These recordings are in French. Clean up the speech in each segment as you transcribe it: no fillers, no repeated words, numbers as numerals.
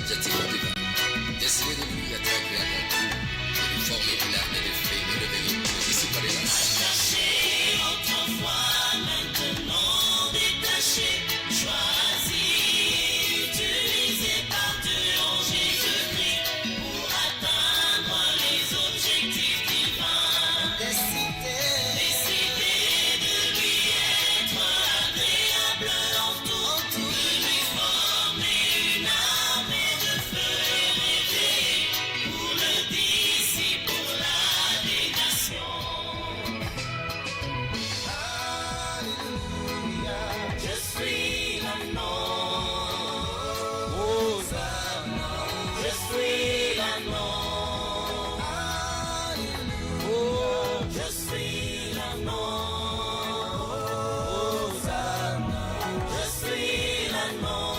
objectif divin. Destiné de lui à créer avant tout, de lui former une âme et de faire de devenir le disciple de la attaché autrefois, maintenant détaché, choisi, utilisé par Dieu en Jésus-Christ pour atteindre les objectifs divins. Décidé de lui être agréable en tout, de lui former une armée de feu et réveillé pour le disciple des nations. Je suis l'agneau. Je suis l'agneau. Je suis l'agneau. Je suis l'agneau.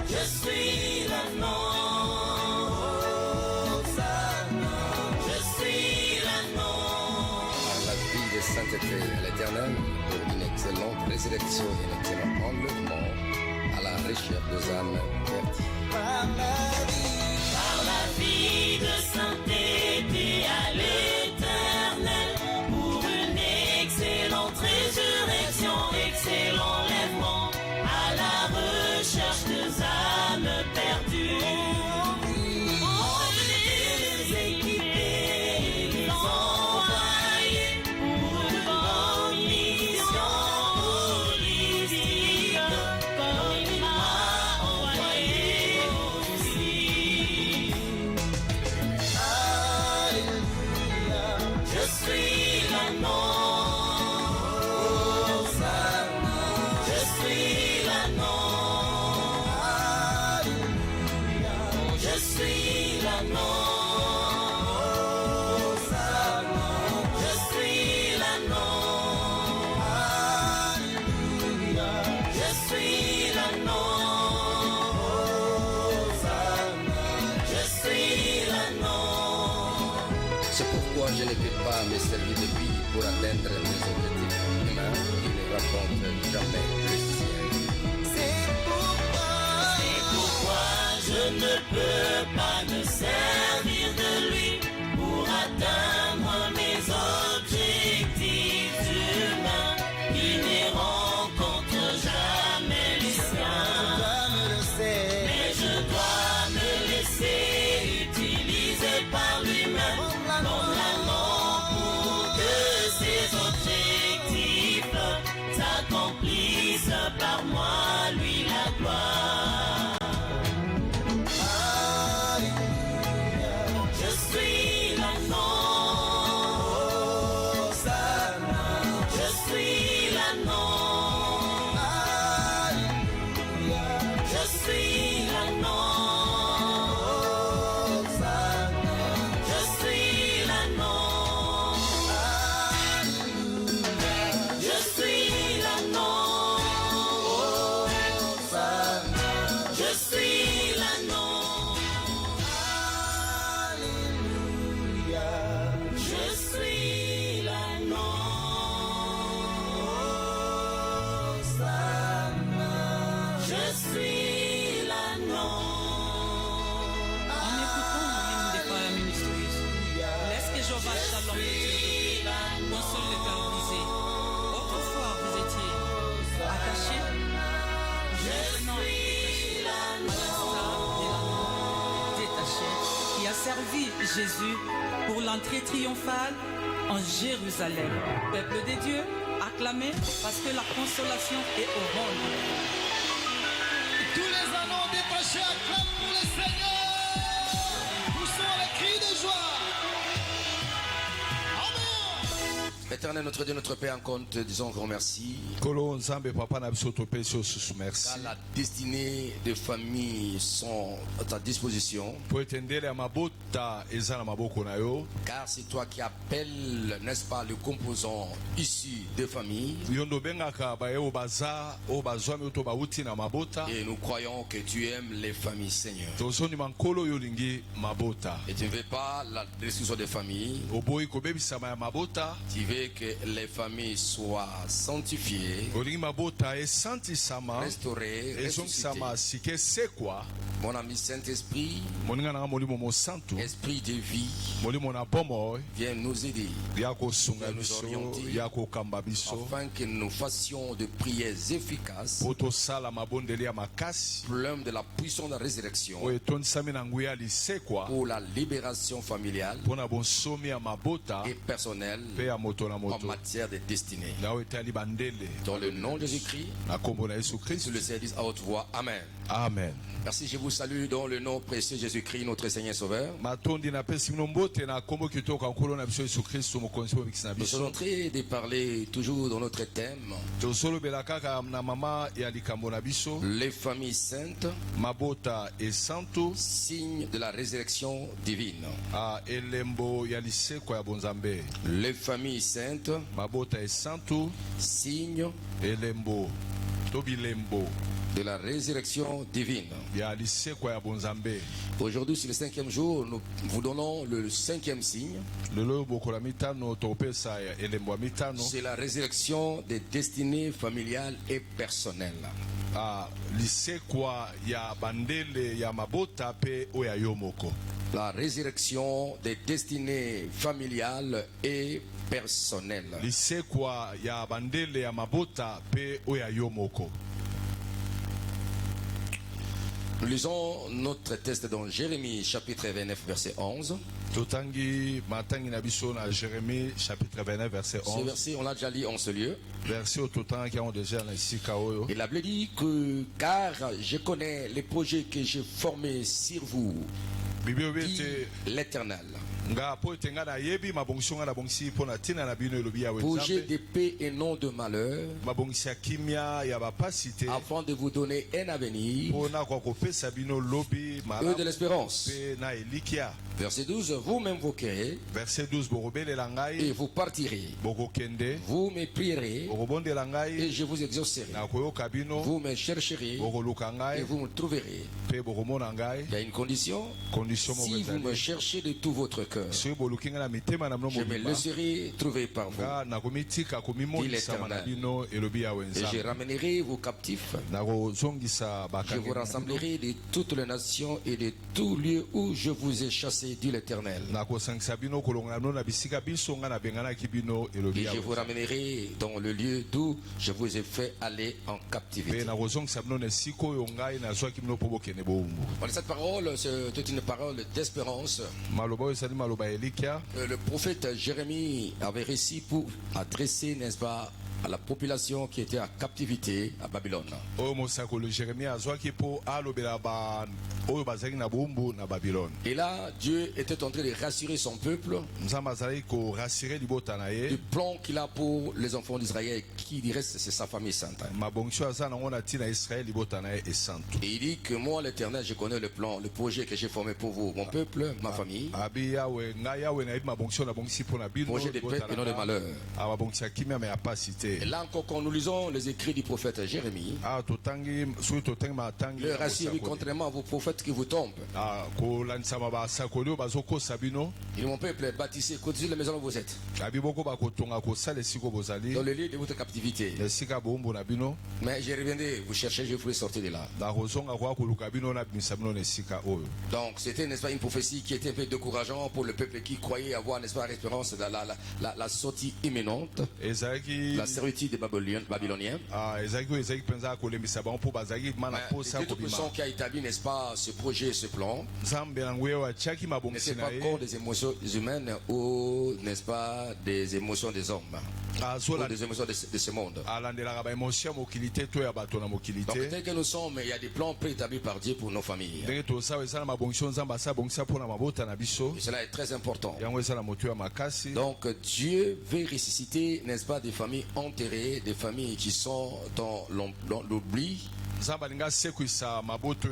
Je suis l'agneau. Je suis l'agneau. Par la vie de sainteté à l'éternel, pour une excellente résurrection et un excellent enlèvement à la recherche des âmes perdues. Par la vie de sainteté à l'éternel, pour une excellente résurrection, excellent enlèvement à la recherche des âmes perdues. Les équiper, les envoyer pour une bonne mission holistique, comme il m'a envoyé aussi. Je suis l'agneau. Je suis l'agneau. Je suis l'agneau. Je suis l'agneau. Je suis l'agneau. Je suis l'agneau. C'est pourquoi je ne peux pas me servir de lui pour atteindre mes objectifs humains qui ne racontent jamais le ciel. C'est pourquoi je ne peux pas me servir de lui pour atteindre mes objectifs humains qui ne rencontrent jamais les siens. Mais je dois me laisser utiliser par lui-même comme l'amant pour que ses objectifs s'accomplissent par moi, lui la gloire. Je suis l'agneau. Je suis l'agneau. Je suis l'agneau. Je suis l'agneau. Je suis l'agneau. Je suis l'agneau. Je suis l'agneau. Je suis l'agneau. En écoutant l'hymne des Fire Ministries, laisse que Jéhovah Shalom de Dieu console le cœur brisé. Autrefois vous étiez attachés, maintenant détaché, qui a servi Jésus pour l'entrée triomphale en Jérusalem. Peuple des dieux, acclamez parce que la consolation est au rôle. Tous les anneaux détachés acclament pour le Seigneur. Poussons les cris de joie. Amen. Éternel, notre Dieu, notre Père, encore te disons grand merci. Kolo nzambe papa na biso topesi yo susu merci. Car la destinée des familles sont à ta disposition. Po ete ndele ya mabota eza na maboko na yo. Car c'est toi qui appelles, n'est-ce pas, le composant issu des familles. Yo ndo bengaka baye o baza o bazwami to bauti na mabota. Et nous croyons que tu aimes les familles, Seigneur. Tozondima nkolo yo lingi mabota. Et tu ne veux pas la destruction des familles. Oboyi kobebisama ya mabota. Tu veux que les familles soient sanctifiées, olingi mabota esantisama restaurées, ezongisama ressuscitées. sike sekwa Mon ami Saint-Esprit, moninga nanga molimo mosantu esprit de vie, molimo na bomoi viens nous aider ya kosunga nous biso orienter ya kokamba biso afin que nous fassions de prières efficaces, po tosala mabondeli ya makasi plein de la puissance de la résurrection oyo etondisami na nguya ya lisekwa pour la libération familiale mpona bonsomi ya mabota et personnelle mpe ya moto na en moto matière de destinée. na oyo etali bandele Dans le nom de Jésus-Christ, na nkombo na yesu sur kristu le service à haute voix. Amen. amen. Merci, je vous salue dans le nom précieux de Jésus-Christ, notre Seigneur et Sauveur. matondi napesi bino mbote na nkombo kitoko ya nkolo na biso yesu kristu mokonzi mpo mikisi na Nous sommes en biso train de parler toujours dans notre thème, tosolobela kaka na mama ya likambo na biso les familles saintes, mabota esantu signe de la résurrection divine. elembo ya lisekwa ya bonzambe Les familles saintes, mabota esantu signe elembo to bilembo de la résurrection divine. ya lisekwa ya bonzambe. Aujourd'hui, sur le 5e jour, nous vous donnons le 5e signe. lelo bokola mitano topesa ya elembo ya mitano C'est la résurrection des destinées familiales et personnelles. lisekwa ya bandele ya mabota pe oyo ya yo moko. La résurrection des destinées familiales et personnelles. lisekwa ya bandele ya mabota pe oyo ya yo moko. Nous lisons notre texte dans Jérémie chapitre 29 verset 11. totangi matangi na biso na Jérémie chapitre 29 verset Ce 11. verset, on l'a déjà lu en ce lieu. verset oyo totangaki yango deja na esika oyo. Et la Bible dit que car je connais les projets que j'ai formés sur vous, bible oyo dit ete l'Éternel. nga po ete nga nayebi mabongisi nga na bongisi mpo na ntina na bino elobi yawe Projet nzambe de paix et non de malheur, mabongisi ya kimia ya bapasi te afin de vous donner un avenir mpo na kwa kopesa bino lobi et de malamu l'espérance. mpe na elikia. Verset 12, vous m'invoquerez verset 12 bokobelela et ngai vous partirez. bokokende Vous me prierez bokobondela et ngai je vous exaucerai. na koyoka bino Vous me chercherez bokoluka et ngai vous me trouverez. mpe bokomona ngai. Il y a une condition. condition moko Si vous me ezali cherchez de tout votre cœur, soki boluki ngai na mitema na bino je me mobimba laisserai trouver par vous. nga nakomitika komimonisama na bino elobi yawe Et je nzambe. ramènerai vos captifs. nakozongisa Je vous bakangi rassemblerai de toutes les nations et de tout lieu où je vous ai chassé, dit l'Éternel. nakosangisa bino kolonga bino na bisika biso nga nabenganaki bino elobi Et je vous yawe. ramènerai dans le lieu d'où je vous ai fait aller en mpe captivité. nakozongisa bino na esika oyo ngai nazwaki bino mpo bokende bowumbu. Voilà, cette parole, c'est toute une parole d'espérance. maloba oyo ezali maloba ya elikia. Le prophète Jérémie avait réussi pour adresser, n'est-ce pas, à la population qui était en captivité à Babylone. oyo mosakoli jeremia azwaki mpo alobela oyo bazalaki na bowumbu na babilone. Et là, Dieu était en train de rassurer son peuple nzambe azalaki korasire libota na du ye plan qu'il a pour les enfants d'Israël, qui reste, c'est sa famille sainte. mabongisi oyo aza nango na ntina israele libota na ye esantu. Et il dit que moi, l'Éternel, je connais le plan, le projet que j'ai formé pour vous, mon peuple, ma famille. abi yawe ngai yawe nayebi mabongisi oyo nabongisi mpo na bino Projet de paix et non de malheur. mabongisi ya kimia me ya pasi te. Et là encore, quand nous lisons les écrits du prophète Jérémie, totangi soki totangi matangi le rassure, contrairement à vos prophètes qui vous tombent. kolandisama basakoli oyo bazokosa bino. Et mon peuple, bâtissez, construisez la maison où vous êtes, abi boko bakotonga kosala esika bozali dans le lieu de votre captivité. na esika bowumbu na bino. Mais je reviendrai, vous cherchez, je vous ferai sortir de là. nakozonga koya koluka bino nabimisa bino na esika oyo. Donc c'était, n'est-ce pas, une prophétie qui était un peu décourageante pour le peuple qui croyait avoir, n'est-ce pas, l'espérance de la sortie imminente, ezalaki la servitude des Babyloniens. ezalaki oyo ezalaki mpenza kolembisa bango mpo bazalaki mana posa C'est toute kobima. personne qui a établi, n'est-ce pas, ce projet, ce plan, nzambe na nguya oyo atiaki ne mabongisi c'est na pas ye encore des émotions humaines ou, n'est-ce pas, des émotions des hommes ou des émotions de ce monde. alandelaka baémotion ya mokili te to ya bato na mokili Donc te. tel que nous sommes, il y a des plans préétablis par Dieu pour nos familles. ndenge toza eza na mabongisi oyo nzambe asa bongisa mpo na mabota na biso Et cela est très important. yango eza na moto ya makasi. Donc Dieu veut ressusciter, n'est-ce pas, des familles enterrées, des familles qui sont dans l'oubli. nzambe alingi asekwisa maboto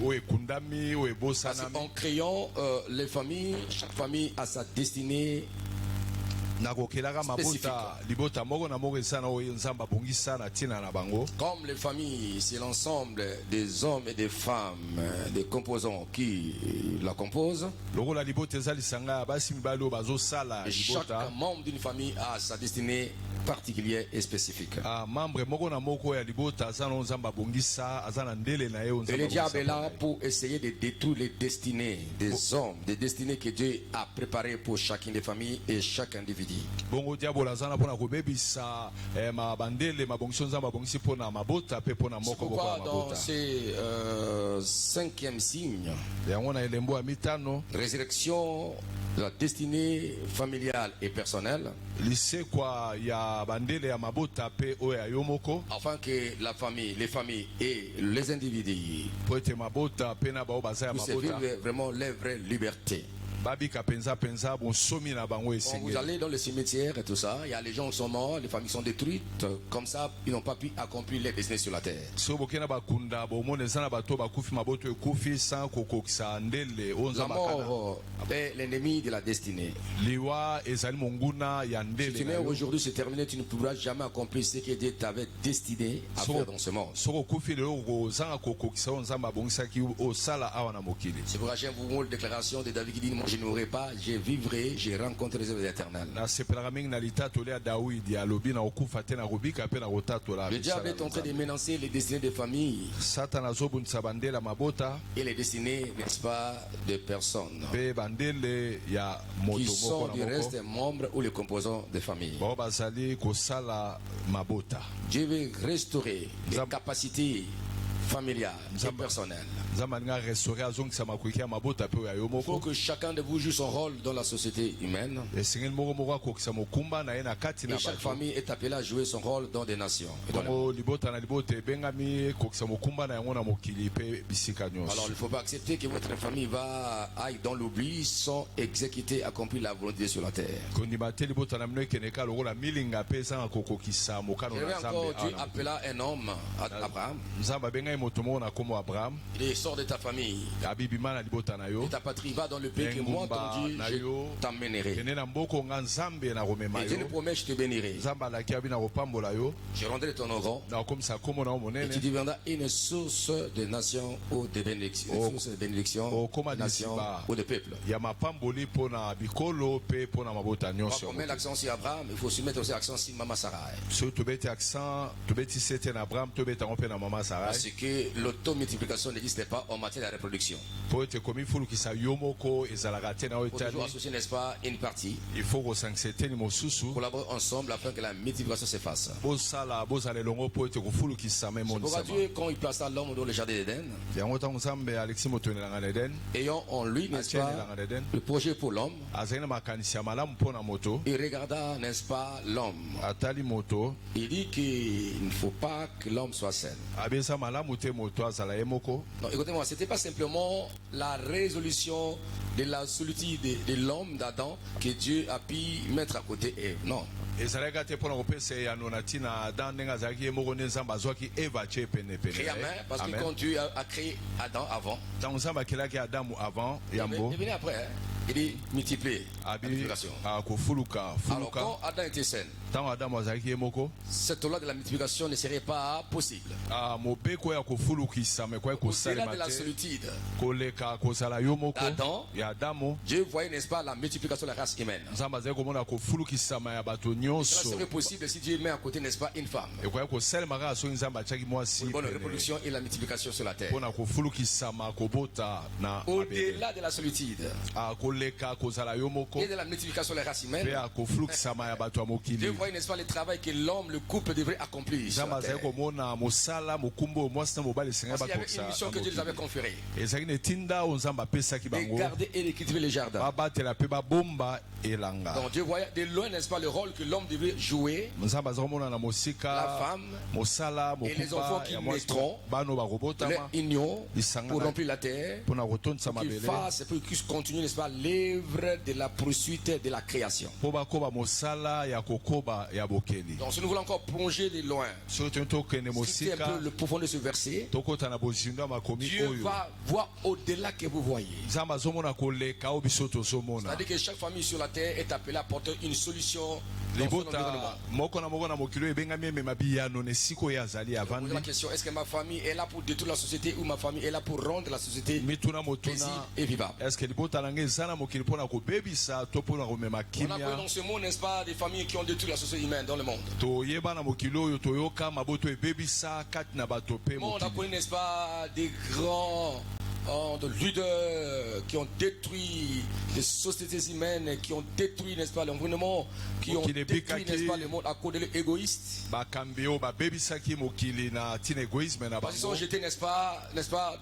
oyo ekundami oyo Parce ebosanami. qu'en créant les familles, chaque famille a sa destinée nakokelaka mabota libota moko na moko esana oyo nzamba bongisa na tina na bango. Comme les familles, c'est l'ensemble des hommes et des femmes, des composants qui la composent. Lokola libota eza lisanga basi mibali oyo bazosala Et chaque libota. membre d'une famille a sa destinée particulière et spécifique. Membre moko na moko ya libota aza na nzamba bongisa aza na ndele na ye Et nzamba le diable est là bongisa. pour essayer de détruire les destinées des hommes, des destinées que Dieu a préparées pour chacune des familles et chaque individu. Bongo diabola aza na mpona kobebisa mabandele mabongisi nzamba bongisi mpona mabota pe mpona C'est moko moko pourquoi ya dans mabota. ce cinquième signe, Yango na elembo ya mitano résurrection de la destinée familiale et personnelle, lisekwa ya bandele ya mabota pe oyo ya yo moko afin que la famille, les familles et les individus po ete mabota pe na bao baza ya puissent mabota vivre vraiment leur vraie liberté. babika penza bonsomi na bango Quand vous esengeli. allez dans le cimetière et tout ça, il y a les gens qui sont morts, les familles sont détruites, comme ça ils n'ont pas pu accomplir les destinées sur la terre. so bokena bakunda bomona eza na bato bakufi maboto ekufi sans kokokisa ndele oyo La nzamba akana mort est l'ennemi de la destinée. liwa ezali monguna ya Si ndele tu na meurs yo. aujourd'hui, c'est terminé, tu ne pourras jamais accomplir ce que Dieu t'avait destiné à faire dans ce monde. soko okufi lelo kozanga kokokisa oyo nzambe abongisaki osala awa na mokili. C'est pourquoi j'aime vous la déclaration de David qui dit, moi je ne mourrai pas, je vivrai, je rencontre les œuvres éternelles. nasepelaka mingi na litatoli ya dawidi alobi na kokufa te na kobika mpe na kotatola Le diable est en train de menacer les destinées des familles satana azobundisa bandele ya mabota et les destinées, n'est-ce pas, de personnes mpe bandele ya qui moto sont moko du na reste moko des membres ou les composants des familles. bao bazali kosala mabota. Dieu veut restaurer les capacités familiales et personnelles. nzambe alingi arestaure azongisa makoki ya mabota mpe oyo ya yo Il faut moko que chacun de vous joue son rôle dans la société humaine. esengeli moko moko akokisa mokumba na ye na kati na Et chaque bato. famille est appelée à jouer son rôle dans des nations. et dans le monde. bongo libota na libota ebengami ekokisa mokumba na yango na mokili mpe bisika Alors nyonso. il ne faut pas accepter que votre famille aille dans l'oubli sans exécuter, accomplir la volonté sur la terre. kondima te libota na bino ekeneka lokola milinga mpe ezanga kokokisa mokano Je vais na encore, nzambe Dieu awa na appela un homme, Abraham. nzambe abengai moto moko na nkombo abraham Il sort de ta famille, abibima na libota na yo de ta patrie, va dans le pays que moi, ton Dieu, je t'emmènerai. kende na mboko nga nzambe na komema Et Dieu nous yo promet, je te bénirai. nzambe alaki abi na kopambola yo Je rendrai ton nom grand. na kokomisa nkombo na yo Et tu monene deviendras une source de nations ou de bénédictions, Oh. une source de bénédictions, Oh, comme de nations Adisiba. ou de peuples. ya mapamboli mpo na bikolo mpe mpo na mabota Quand nyonso on met l'accent sur Abraham, il faut se mettre aussi l'accent sur Maman Sarai. soki tobeti accent tobeti sete na abraham tobeta yango mpe na mama sarai Parce que l'automultiplication n'existe pas en matière de reproduction. mpo ete komifulukisa yo moko ezalaka te na oyo Il faut toujours etali associer, n'est-ce pas, une partie, il faut kosangisa eteni mosusu collaborer ensemble afin que la multiplication se fasse. bosala bozala elongo mpo ete kofulukisama Pourquoi emonisama Dieu, quand il plaça l'homme dans le jardin d'Éden, yango ntango nzambe alexi moto enelanga na eden ayant en lui, n'est-ce atia pas, enelanga na eden le projet pour l'homme, azali na makanisi ya malamu mpo na moto il regarda, n'est-ce pas, l'homme. atali moto Il dit qu'il ne faut pas que l'homme soit seul. abesa malamu te moto azala ye moko. Non, écoutez-moi, ce n'était pas simplement la résolution de la solitude de l'homme d'Adam que Dieu a pu mettre à côté Ève. Non. ezalaki te mpona kopesa eyano na ntina adan ndenge azalaki ye moko nde nzambe azwaki eva tie penepene Créé à main, parce que Amen. quand Dieu a créé Adam avant, ntango nzambe akelaki adamu avant yambo il venait après, hein, il dit multiplier, la abi multiplication. kofuluka Alors fuluka quand Adam était seul, ntango adamu azalaki ye moko cette loi de la multiplication ne serait pas possible. mobeko ya kofulukisama ekoki Au-delà kosalema de la te solitude, koleka kozala yo moko Adam. ya adamu Dieu voyait, n'est-ce pas, la multiplication de la race humaine. nzambe azali komona kofulukisama ya bato Cela nyonso serait possible si Dieu met à côté, n'est-ce pas, une femme. ekoki kosalema kaka soki nzambe atiaki mwasi Pour une bonne pene reproduction et la multiplication sur la terre. mpona kofulukisama kobota na mabele Au-delà de la solitude koleka kozala yo moko et de la multiplication de la race humaine, mpe akofulukisama ya bato ya Dieu mokili voyait, n'est-ce pas, le travail que l'homme, le couple devrait accomplir sur nzambe la azali terre. komona mosala mokumba oyo mwasi na mobali esengai Parce qu'il y avait une bakokisa mission que Dieu les avait conférée. ezalaki na etinda oyo nzambe apesaki De bango garder et de cultiver les jardins. babatela mpe babomba elanga Donc Dieu voyait de loin, n'est-ce pas, le rôle que l'homme devait jouer, nzambe aza komona na la mosika femme, mosala et les enfants mokumba qui ya mwasi naîtront, bana oyo leur bakobotama union Ils s'en pour allaient. remplir la terre, mpona kotondisa qu'ils mabele fassent, pour qu'ils puissent continuer, n'est-ce pas, l'œuvre de la poursuite de la création. po bakoba mosala ya kokoba ya bokeli. Donc si nous voulons encore plonger de loin, Soki tokende c'est un mosika peu le profond de ce verset. tokota na bozindo ya makomi Dieu oyo. va voir au-delà que vous voyez. Nzambe azomona koleka oyo biso tozomona. C'est-à-dire que chaque famille sur la terre est appelée à apporter une solution dans son environnement. libota moko na mokili oyo ebengami emema biyano na esika oyo azali Je pose avandi. la question, est-ce que ma famille est là pour détruire la société ou ma famille est là pour rendre la société mituna paisible motuna et vivable? est-ce que libota na ngai eza na mokili mpona kobebisa to mpona komema On a connu kimia. dans ce monde, n'est-ce pas, des familles qui ont détruit la société humaine dans le monde. toyeba na mokili oyo toyoka maboto ebebisa kati na bato mpe Le monde a mokili. connu, n'est-ce pas, des grands de leaders qui ont détruit les sociétés humaines, qui ont détruit, n'est-ce pas, l'environnement, qui ont détruit, n'est-ce pas, le monde à cause de l'égoïste. bakambi oyo babebisaki mokili na ntina egoïsme na Parce qu'ils sont bango jetés, n'est-ce pas,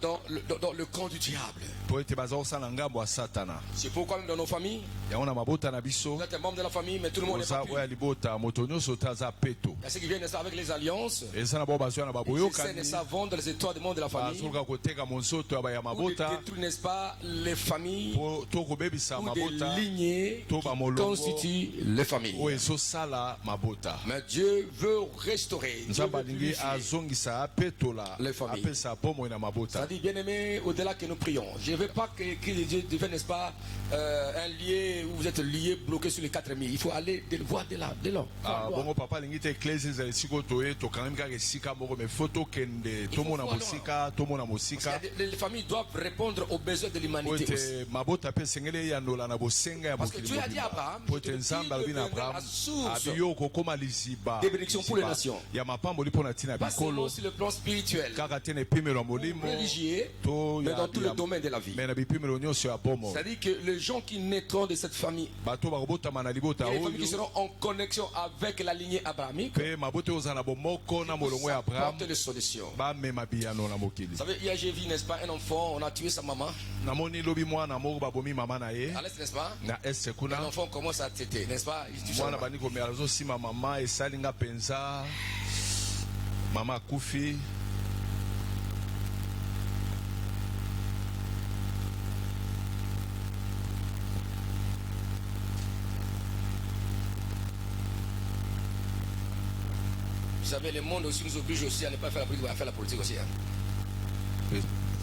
dans le camp du diable. po ete baza kosala ngambo ya satana. C'est pourquoi même dans nos familles, yango na mabota na biso vous êtes un membre de la famille, mais tout le monde n'est oza pas oyo pur. ya libota moto nyonso te aza peto. Il y a ceux qui viennent, n'est-ce pas, avec les alliances. eza na bao bazwa na Ils essaient, baboyokani n'est-ce pas, vendre les étoiles du monde de la famille. bazoluka koteka monzoto ya baya Ou de mabota détruire, n'est-ce pas, les familles po to kobebisa ou mabota des lignées to qui bamolongo constituent les familles. oyo ezosala mabota. Mais Dieu veut restaurer. Dieu nzambe veut alingi purifier. azongisa apetola Les familles. apesa bomoi na mabota. C'est-à-dire, bien-aimé, au-delà que nous prions, je ne veux pas que Dieu devienne, n'est-ce pas, un lié où vous êtes lié, bloqué sur les 4 mille. Il faut aller voir de là. Ah, bongo papa alingi te eklesi ezala esika oyo toye tokangami kaka esika moko me fo tokende tomona voir mosika tomona mosika Parce que les familles doivent répondre aux besoins de po l'humanité aussi. ete mabota mpe esengeli eyandola na bosenga ya Parce que mokili Dieu a dit à mobimba Abraham, po je ete te nzambe dis, alobi na deviendra abraham la source abi yo okokóma liziba des bénédictions pour les nations. ya mapamboli mpo na ntina Pas seulement bikolo sur le plan spirituel, kaka te na epimelo ya molimo religieux, to mais ya dans tous les domaines de la vie. me na bipimelo nyonso ya bomo C'est-à-dire que les gens qui naîtront de cette famille, bato bakobotama na libota et les familles qui oyo seront en connexion avec la lignée abrahamique, mpe mabota oyo ozala na bomoko na molongo ya abraham apporter des solutions. bamema biyano na mokili. Vous savez, hier j'ai vu, n'est-ce pas, un enfant, on a tué sa maman, namoni lobi mwana moko babomi mama na ye à l'est, n'est-ce pas? na este kuna L'enfant commence à téter, n'est-ce pas? Il tue sa mwana maman. bandi komela azosima mama esali nga mpenza mama akufi. Vous savez, le monde aussi nous oblige aussi à ne pas faire la politique, mais à faire la politique aussi. Hein.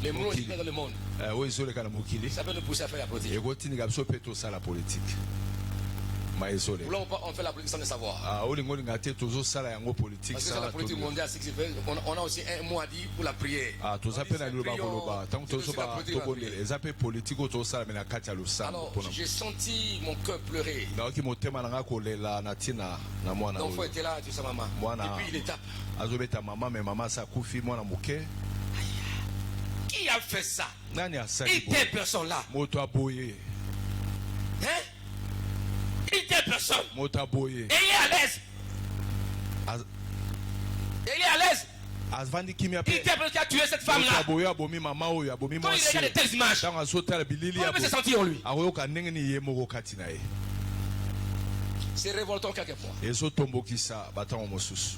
Les mots qui dans le monde, oyo ezoleka na mokili ça peut nous pousser à faire la politique. ekotindika biso mpe tosala politike ma ezoleka. Là, on fait la politique sans le savoir. olingi olinga te tozosala yango politike Parce que c'est la sana politique mondiale, c'est ce qui fait. On a aussi un mot à dire pour la prière. toza On dit, mpe na c'est liloba prions, koloba ntango c'est aussi la tozoba politique de la tobondela prière. eza mpe politike oyo tozosala me na kati ya losambo Alors, mpona j'ai senti mon cœur pleurer. nayoki motema na nga kolela na ntina na mwana L'enfant oyo était là, tu sais, maman. Mwana. Et puis il est tape. azobeta mama me mama asa akufi mwana moke. Qui a fait ça? Nani asali Il boye? était personne là. Moto aboye. Hein? Il était personne. Moto aboye. Et il est à l'aise. Az- Et il est à l'aise. Azvandi kimia Il pe. était personne qui a tué cette Moto femme-là. aboye abomi mama oyo abomi Quand il mwasi. regarde de telles images, Ntango azotala bilili comment il peut se ya sentir en lui? akoyoka ndenge nini ye moko kati na ye. C'est révoltant quelquefois. ezotombokisa batango mosusu.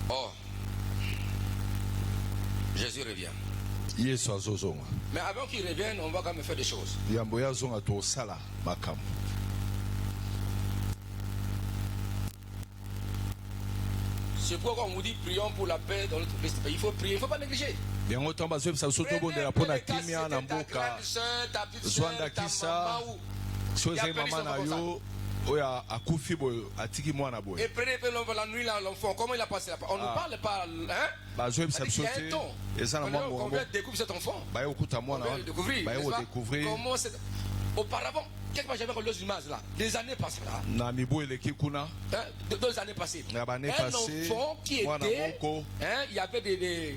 Oh, Jésus revient. Yesu azozonga. Mais avant qu'il revienne, on va quand même faire des choses. Yambo yazonga tosala makambo. C'est pourquoi on vous dit prions pour la paix dans notre pays. Il faut prier, il ne faut pas négliger. Yango ntango bazwebisa biso tobondela mpona kimia na mboka. Zwanda kisa. So ezali mama na yo oyo akufi boyo atiki mwana Et boye. prenez la nuit là, l'enfant, comment il a passé la On ne parle pas, hein? bazwebisa biso Il y a un te ton. eza na mwa On mongo vient découvrir cet enfant. baye kokuta mwana On vient wana le découvrir. baye n'est-ce pas? kodécouvrir Comment c'est. Auparavant, quelque part j'avais relevé une image là. Des années passées là. na mibu eleki kuna Hein? 2 années passées. na bane Un passé enfant qui mwana était. moko Hein? Il y avait des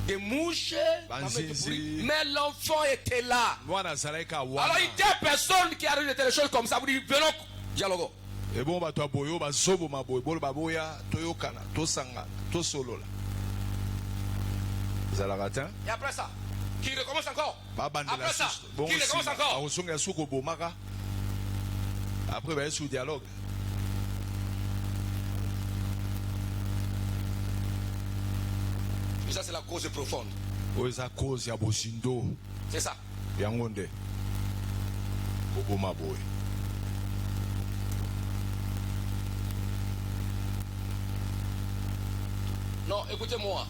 des mouches, Banzinzi. mais l'enfant était là. mwana azalaki awana Alors il y a personne qui arrive des choses comme ça, vous dites venons dialogue. ebongo bato ya boyo bazoboma boye bolo baboya toyokana tosangana tosolola ezalaka te Et après ça, qui recommence encore. babandela Après ça, bongo qui recommence encore. akosonga suki obomaka après baye sur dialogue Et ça c'est la cause profonde. oyo eza cause ya bosindo C'est ça. yango nde oboma boye Non, écoutez-moi.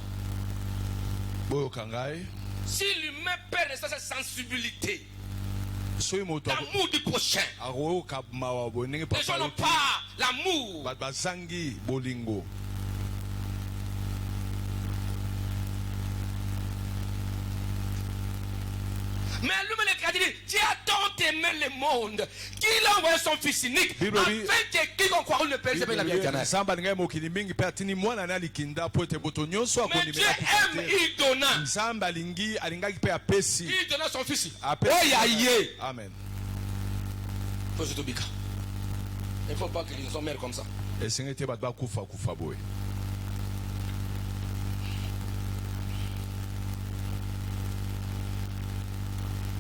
boyoka ngai Si l'humain perd cette sensibilité, soki moto l'amour du prochain, akoyoka mawa boye ndenge les gens n'ont papa pas l'amour. bato bazangi bolingo Mais lui-même a dit, Dieu a tant aimé le monde qu'il a envoyé son fils unique Bible afin dit- que quiconque croit ne périsse pas la vie éternelle. nzambe alingai mokili mingi mpe atindi mwana na likinda po ete moto nyonso Mais Dieu akondimela aime, il donna. nzambe alingaki mpe apesi Il donna son fils. apesi Oh, yaye. amen Faut se tobika. Il ne faut pas qu'ils soient mères comme ça. esengeli te bato bakufa boye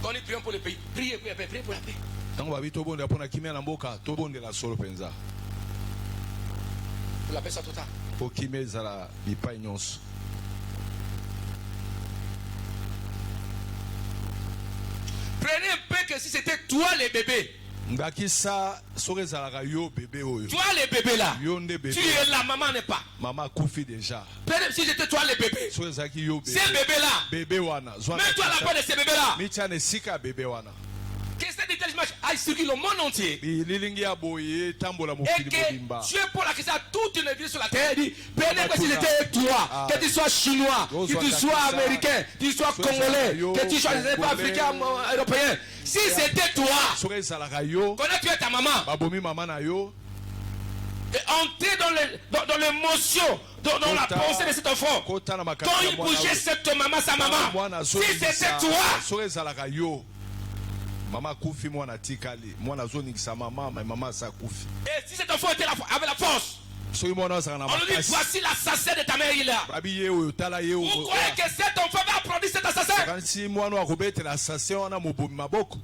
Quand nous prions pour le pays, priez pour la paix, priez pour la paix. ntango babi tobondela mpo na kimia na mboka tobondela solo mpenza Pour la paix, ça total. mpo kimia ezala bipai nyonso Prenez un peu que si c'était toi les bébés. ngakisa soki ezalaka yo bebe oyo Toi les bébés là. yo nde bebe Tu es là, maman n'est pas. mama akufi deja Prenez, si c'était toi les bébés. soki ezalaki yo Ces bébés là. bebe wana Mets-toi à la part de ces bébés là. mitia na esika ya bebe wana Que cette intelligence aille circuler le monde entier. bililingi ya boye etambola Et mokili que mobimba Dieu pour la question à toute une vie sur la terre, il dit, prenez que si c'était toi, que tu sois chinois, que tu sois américain, que tu sois congolais, que tu sois je sais pas, africain, européen. Si c'était toi, soki ezalaka yo connais tu es ta maman, babomi mama na yo et entrer dans l'émotion, dans la pensée de cet enfant. kota na Quand makambo ya il mwana bougeait oyo. cette maman, sa maman, mwana si azoningisa c'était toi, soki ezalaka yo mama akufi mwana atikali mwana azoningisa mama me mama asa akufi et si cet enfant était avait la force, soki mwana azalaka na on lui dit, makasi voici l'assassin de ta mère, il est là. babi ye oyo tala ye Vous croyez que cet enfant va applaudir cet assassin? kanisi mwana oyo akobetela assassin wana mobomi maboko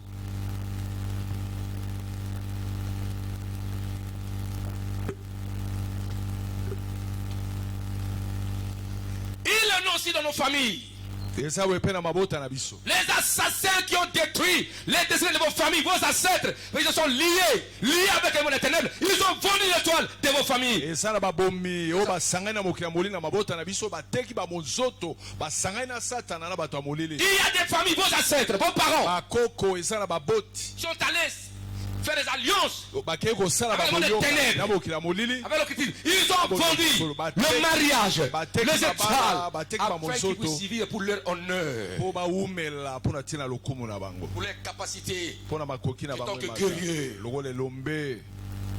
Il en a aussi dans nos familles. eza boye mpe na mabota na biso Les assassins qui ont détruit les destinés de vos familles, vos ancêtres, ils se sont liés avec le monde éternel. Ils ont vendu l'étoile de vos familles. eza na babomi oyo basangani na mokili ya molili na mabota na biso bateki bamonzoto basangani na satana na bato ya molili Il y a des familles, vos ancêtres, vos parents, bakoko eza na baboti qui sont allés faire des alliances bakei kosala Avec le monde baboyoka éternel. na mokili ya molili avec le Christ. Ils ont vendu le mariage, les étoiles, afin qu'ils puissent vivre pour leur honneur, mpo bawumela mpo na ntina lokumu na bango pour leurs capacités. mpo na makoki na En tant bango que emata. guerrier. lokola elombe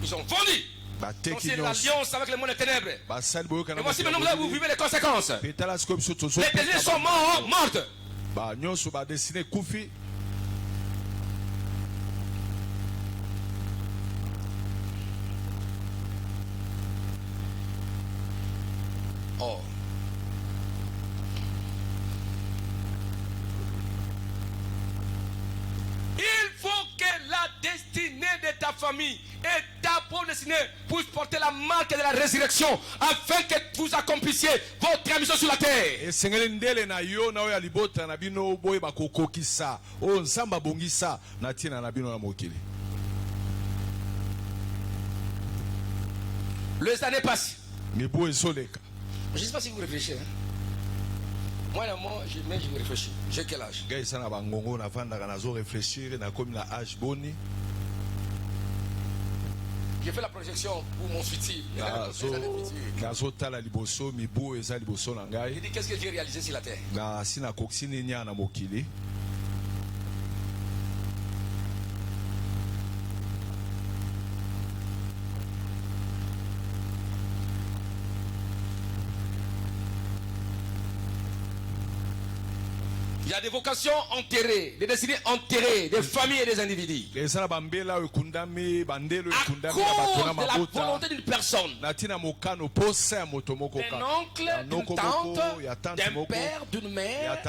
Ils ont vendu. Donc bateki c'est nyonso l'alliance avec le monde des ténèbres. basali boyoka Et na voici mokili ya maintenant vous molili. vivez les conséquences. Mpe tala sikoyo biso Les désirs sont mortes. nyonso badesine ekufi Oh. Il faut que la destinée de ta famille et ta propre destinée puisse porter la marque de la résurrection afin que vous accomplissiez votre mission sur la terre. esengeli ndele na yo na oyo ya libota na bino boyeba kokokisa oyo nzambe abongisa na ntina na bino na mokili Les années passent. mibu ezoleka Je ne sais pas si vous réfléchissez. Hein? Moi, je réfléchis. J'ai quel âge? ngai eza na bangongo navandaka nazoreflechir nakomi na age boni J'ai fait la projection pour mon futur. Les années futures. nazotala liboso mibu eza liboso na J'ai ngai dit qu'est-ce que j'ai réalisé sur la terre? nasi nakokisi nini ya na mokili Il y a des vocations enterrées, des destinées enterrées, des familles et des individus. À cause de la volonté d'une personne, d'un oncle, d'une tante, d'un père, d'une mère,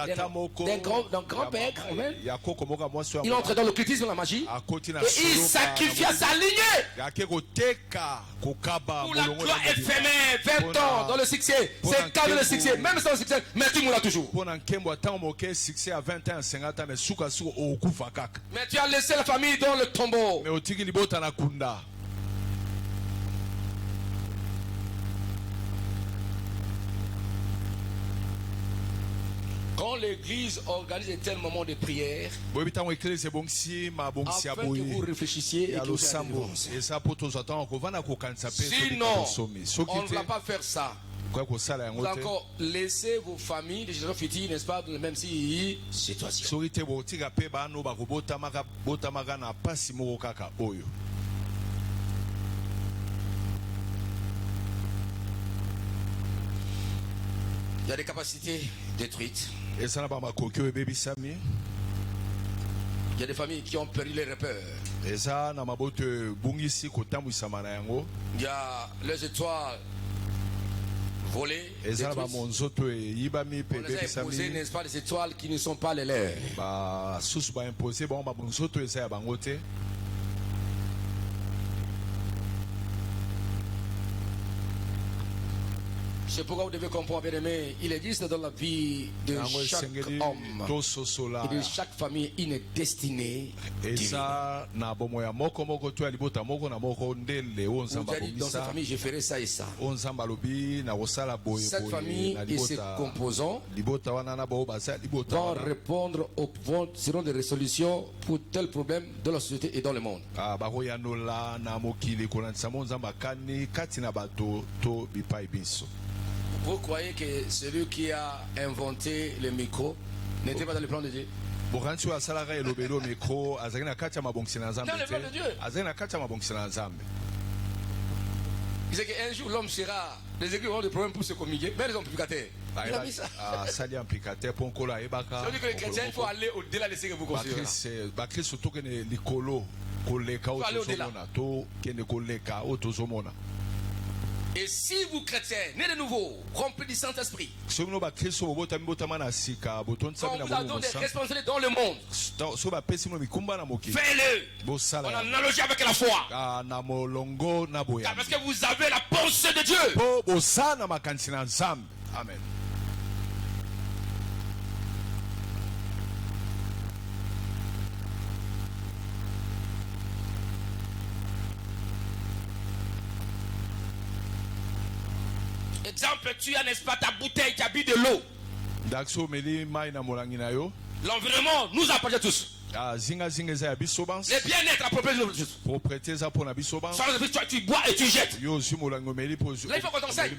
d'un grand-père, il entre dans le critisme de la magie et il sacrifie à sa lignée pour la gloire éphémère, 20 ans dans le succès, 5 ans dans le succès, même sans succès, mais tu mourras toujours. Mais tu as laissé la famille dans le tombeau. Quand l'église organise un tel moment de prière, afin que vous réfléchissiez et que vous ayez sinon, on ne va pas faire ça. Vous encore laissez vos familles, les générations futures, n'est-ce pas, dans la même situation. Il y a des capacités détruites. Il y a des familles qui ont perdu les repères. Il y a les étoiles volées. On les a imposées, n'est-ce pas, des étoiles qui ne sont pas les leurs. C'est pourquoi vous devez comprendre, bien aimé, il existe dans la vie de chaque homme et de chaque famille une destinée divine. Dans cette famille, je ferai ça et ça. Cette famille et ses composants vont répondre seront des résolutions pour tel problème dans la société et dans le monde. Vous croyez que celui qui a inventé le micro n'était pas dans le plan de Dieu? Dans le plan de Dieu. Il sait qu'un jour l'homme sera. Les églises auront des problèmes pour se communiquer, mais les amplificateurs. Il a mis ça. Ça veut dire que les chrétiens, il faut aller au-delà de ce que vous considérez. Il faut aller au-delà. Et si vous, chrétiens, nés de nouveau, remplis du Saint-Esprit, quand vous avez des responsabilités dans le monde, faites-le en analogie avec la foi. Parce que vous avez la pensée de Dieu. Amen. Exemple, tu as, n'est-ce pas, ta bouteille qui a bu de l'eau. L'environnement nous appartient tous. Le bien-être approprié de tous. Tu bois et tu jettes. Là, il faut qu'on t'enseigne.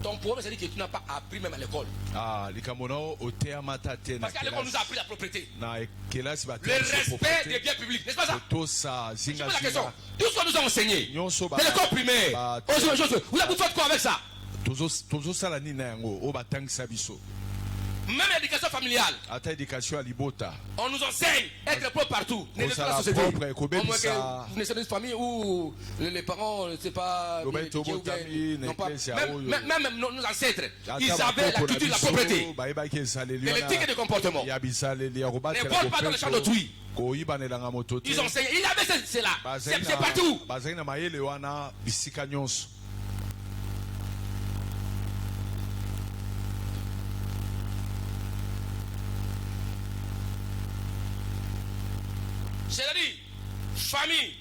Ton problème, c'est que tu n'as pas appris même à l'école. Parce qu'à l'école, on nous a appris la propriété. Le respect des biens publics, n'est-ce pas ça? Je pose la question. Tout ce qu'on nous a enseigné, de l'école primaire, vous avez fait quoi avec ça? Même l'éducation familiale. On nous enseigne être propre partout. N'est pas la société. Au moins que vous naissez dans une famille où les parents, c'est pas. Même nos ancêtres, ils avaient la culture de la propriété. De l'éthique et du comportement. Ne vole pas dans les champs d'autrui. Ils enseignaient. Il avait cela. C'est partout. C'est-à-dire, famille,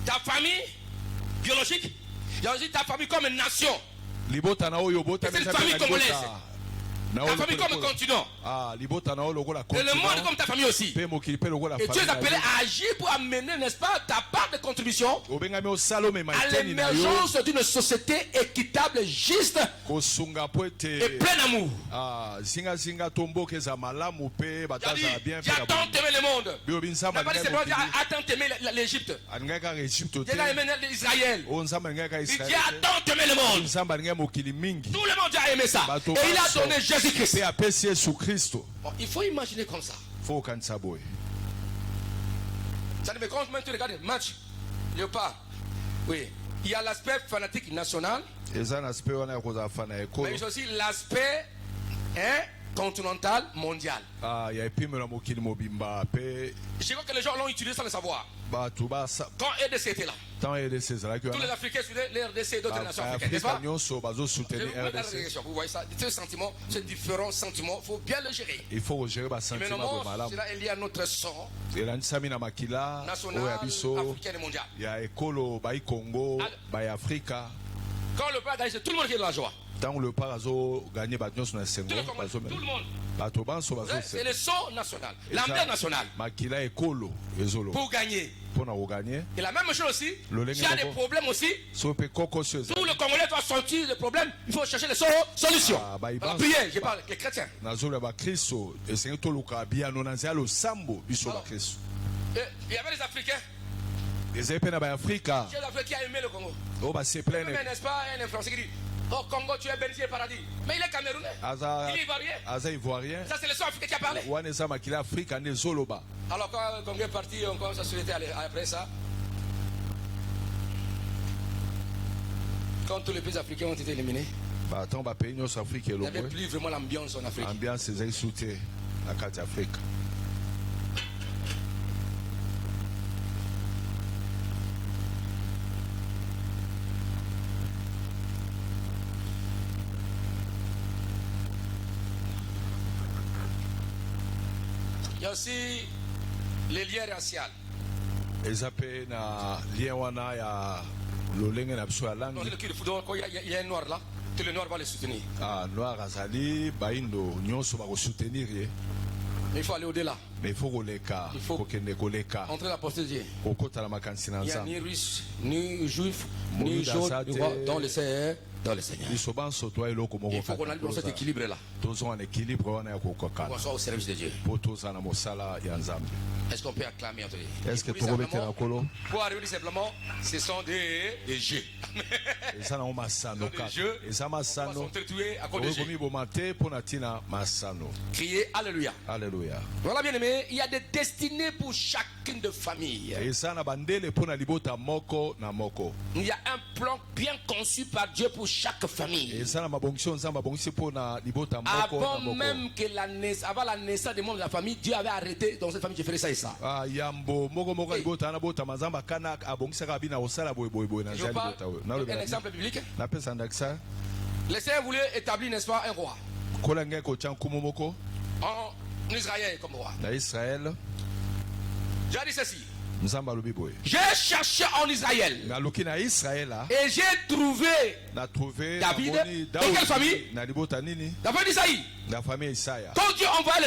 ta famille biologique, il y a aussi ta famille comme une nation. C'est une famille congolaise. Ta famille comme continent. Et le monde comme ta famille aussi. Et tu es appelé à agir pour amener, n'est-ce pas, ta part de contribution à l'émergence d'une société équitable, juste et pleine d'amour. J'attends d'aimer le monde. Il n'a pas dit c'est attends d'aimer l'Égypte. Il a aimé l'Israël. Il dit attends d'aimer le monde. Tout le monde a aimé ça. Et il a donné Jésus-Christ. Bon, il faut imaginer comme ça. Ça ne me compte même tu regardes le match. Léopard. Oui. Il y a l'aspect fanatique national. Mais il y a aussi l'aspect continental mondial. Je crois que les gens l'ont utilisé sans le savoir. Quand RDC était là. Tous les Africains suivaient les RDC d'autres nations africaines. N'est-ce pas? Vous voyez ça? Ce sentiment, ce différent sentiment, il faut bien le gérer. Il faut gérer le sentiment. Cela est lié à notre sang national, africain et mondial. Quand le père gagne, c'est tout le monde qui est dans la joie. Tout le monde. C'est le son national, l'ambiance nationale. Pour gagner. Et la même chose aussi, s'il y a des problèmes aussi, tout le Congolais doit sortir le problème, il faut chercher les solutions. Priez, je parle les chrétiens. Il y avait les Africains. Qui a aimé le Congo. N'est-ce pas un Français qui dit oh Congo, tu es béni du paradis. Mais il est camerounais. Il est ivoirien. Ça, c'est le son africain qui a parlé. Alors, quand le Congo est parti, on commence à souhaiter après ça. Quand tous les pays africains ont été éliminés, il n'y avait plus vraiment l'ambiance en Afrique. Il y a aussi les liens raciaux. Il y a un noir là, tout le noir va le soutenir. Mais il faut aller au-delà. Il faut entrer la porte de Dieu. Il n'y a ni russe, ni juif, ni jaune, dans le Seigneur. Dans le Seigneur. Il faut qu'on aille dans cet équilibre-là. Qu'on soit au service de Dieu. Est-ce qu'on peut acclamer entre eux? Est-ce que pour arriver simplement, ce sont des jeux. Des jeux. Ils sont tués à cause des jeux. Criez Alléluia. Alléluia. Voilà, bien aimé, il y a des destinées pour chacune de famille. Il y a un plan bien conçu par Dieu pour chaque famille. Avant même que avant la naissance des membres de la famille, Dieu avait arrêté dans cette famille, je ferai ça et ça. Je vous parle d'un exemple biblique. Le Seigneur voulait établir, n'est-ce pas, un roi. En Israël comme roi. J'ai dit ceci. J'ai cherché en Israël et j'ai trouvé David. Dans quelle famille? La famille d'Isaïe. Quand Dieu envoie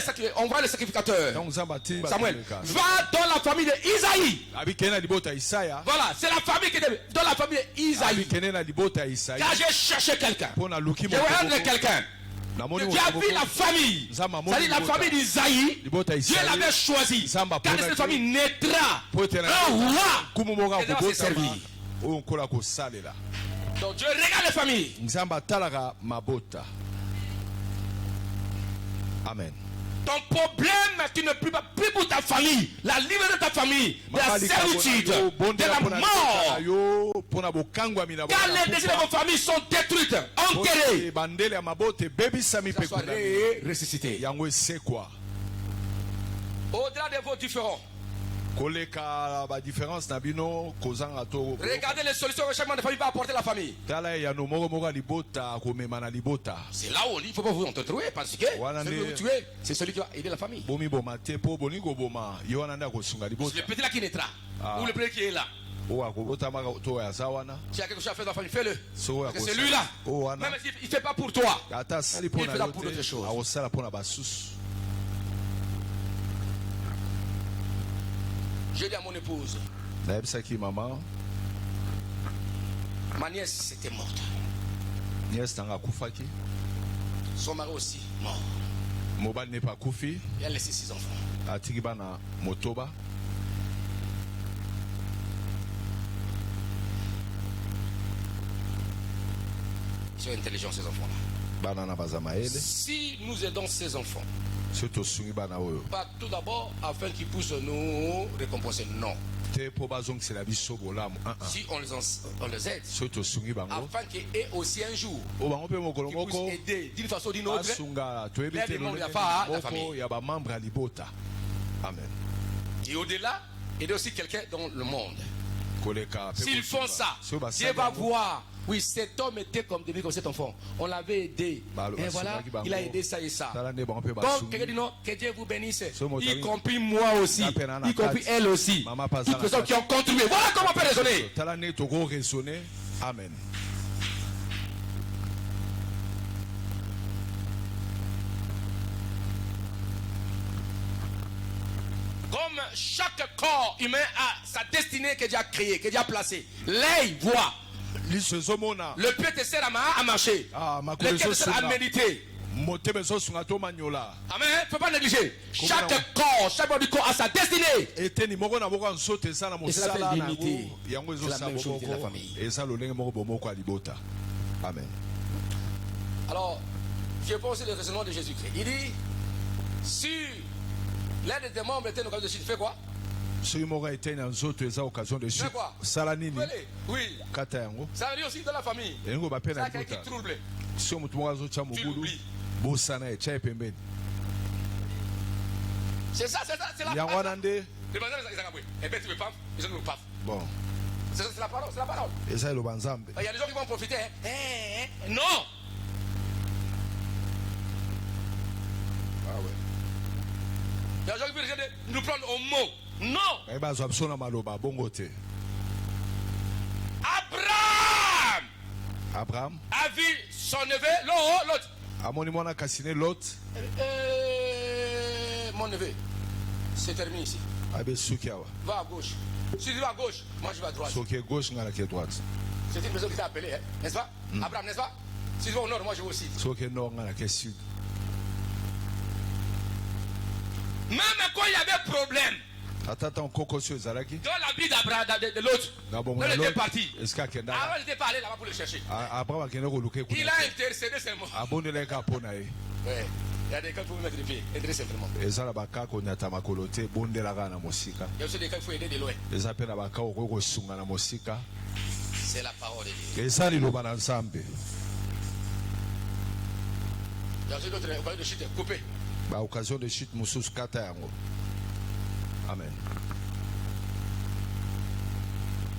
le sacrificateur Samuel, va dans la famille d'Isaïe. Voilà, c'est la famille qui est dans la famille d'Isaïe. Car j'ai cherché quelqu'un. Je vais rendre quelqu'un. Dieu a vu la famille, c'est-à-dire la famille d'Isaïe. Dieu l'avait choisi. Car cette famille naîtra un roi qui va se servir. Donc Dieu regarde les familles. Amen. Ton problème, tu ne peux pas plus pour ta famille, la liberté de ta famille, de la servitude, de la mort. Car les désirs de vos familles sont détruites, enterrées. Ça soit ressuscité. Au-delà de vos différends, regardez les solutions que chaque membre de famille va apporter à la famille. C'est là où il ne faut pas vous entretrouver parce que celui que vous tuez, c'est celui qui va aider la famille. C'est le petit là qui naîtra. Ou le petit qui est là. Tu as quelque chose à faire dans la famille, fais-le. So, Parce que c'est lui là. Même s'il ne fait pas pour toi, ata asali mpo il na fait là yo pour d'autres te choses. akosala mpo na basusu. Je dis à mon épouse, nayebisaki mama ma nièce était morte. niese nanga akufaki, Son mari aussi mort. mobali nepe akufi, Il a laissé 6 enfants. atiki bana motoba. Ils sont intelligents ces enfants-là. Bana na baza maele, Si nous aidons ces enfants, so tosungi bana oyo pas tout d'abord afin qu'ils puissent nous récompenser, non. te mpo bazongisela biso bolamu. Si on les aide, So tosungi bango afin qu'eux aussi un jour, o bango mpe mokolo qu'ils puissent moko aider d'une façon ou d'une autre, basunga toyebi te les membres de la moko famille. ya bamembre ya libota. Amen. et au-delà, aider aussi quelqu'un dans le monde. Koleka mpe S'ils font kosunga. ça, So basali Dieu va yango, voir. Oui, cet homme était comme cet enfant. On l'avait aidé. Bah, Et voilà, basungaki bango. il a aidé ça et ça. tala nde bango mpe Donc, basungi. quelqu'un dit non, que Dieu vous bénisse. So, mo Y tabi- compris moi aussi. Na pena na Y compris kati. elle aussi. Mama paza Toutes na les personnes kati. qui ont contribué. Voilà comment on peut raisonner. tala nde toko raisonner. Amen. Comme chaque corps humain a sa destinée que Dieu a créée, que Dieu a placée. L'œil voit. liso ezomona, Le pied te sert à marcher. ah, Le makolo cœur te sert à ezosunga, méditer. motema ezosunga to manyola. Amen. Il ne faut pas négliger. Comment Chaque corps, chaque membre du corps a sa destinée. eteni moko na moko ya nzoto eza na Et cela fait mosala na l'unité. yango yango C'est la ezosala même chose de la moko famille. eza lolenge moko bomoko ya libota. Amen. Alors, je pense le raisonnement de Jésus-Christ. Il dit, si l'un des membres était une occasion de chute, fait quoi? soki moko eteni na nzoto eza occasion de Fait chute, quoi? sala nini Oui. kata yango Ça veut dire aussi dans la famille. elingo bape na Ça, quelqu'un libota. qui trouble. soki motu moko azotya mobulu l'oublies. bosana etya ye pembeni. C'est ça, c'est la yango wana nde Le bazar, ils ont et bien tu veux pas, ils ont pas. bon C'est la parole, c'est la parole. eza eloba nzambe. Il y a des gens qui vont profiter. Non. Ah ouais. Il y a des gens qui vont essayer de nous prendre au mot. Non. baye bazwa biso na maloba bongo te. Abraham Abraham a vu son neveu, l'autre. amoni mwana kasi ne Lot Mon neveu, c'est terminé ici. abe suki awa Va à gauche. Si tu vas à gauche, moi je vais à droite. soki e gauche nga naki e droite, C'est une personne qui t'a appelé, hein, n'est-ce pas? Abraham, n'est-ce pas? Si tu vas au nord, moi je vais aussi. soki e nord nga naki e sud. Même quand il y avait problème ata ntango kokosi oyo ezalaki dans la vie d'Abraham, de l'autre, na bongo là na il était Lot parti. eske akenda Avant, il n'était pas allé là-bas pour le chercher. Abraham akende koluka Il ekuna a intercédé seulement. abondelaki kaka mpo na ye. Ouais. Il y a des cas qu'il faut mettre les pieds, aider simplement. eza na baka konyata makolo te bondelaka na mosika, Il y a aussi des cas qu'il faut aider de loin. eza mpe na baka okoki kosunga na mosika. C'est la parole de Dieu. eza liloba na nzambe. Il y a aussi d'autres occasions de chute coupées. baoccasion de chute mosusu kata yango. Amen.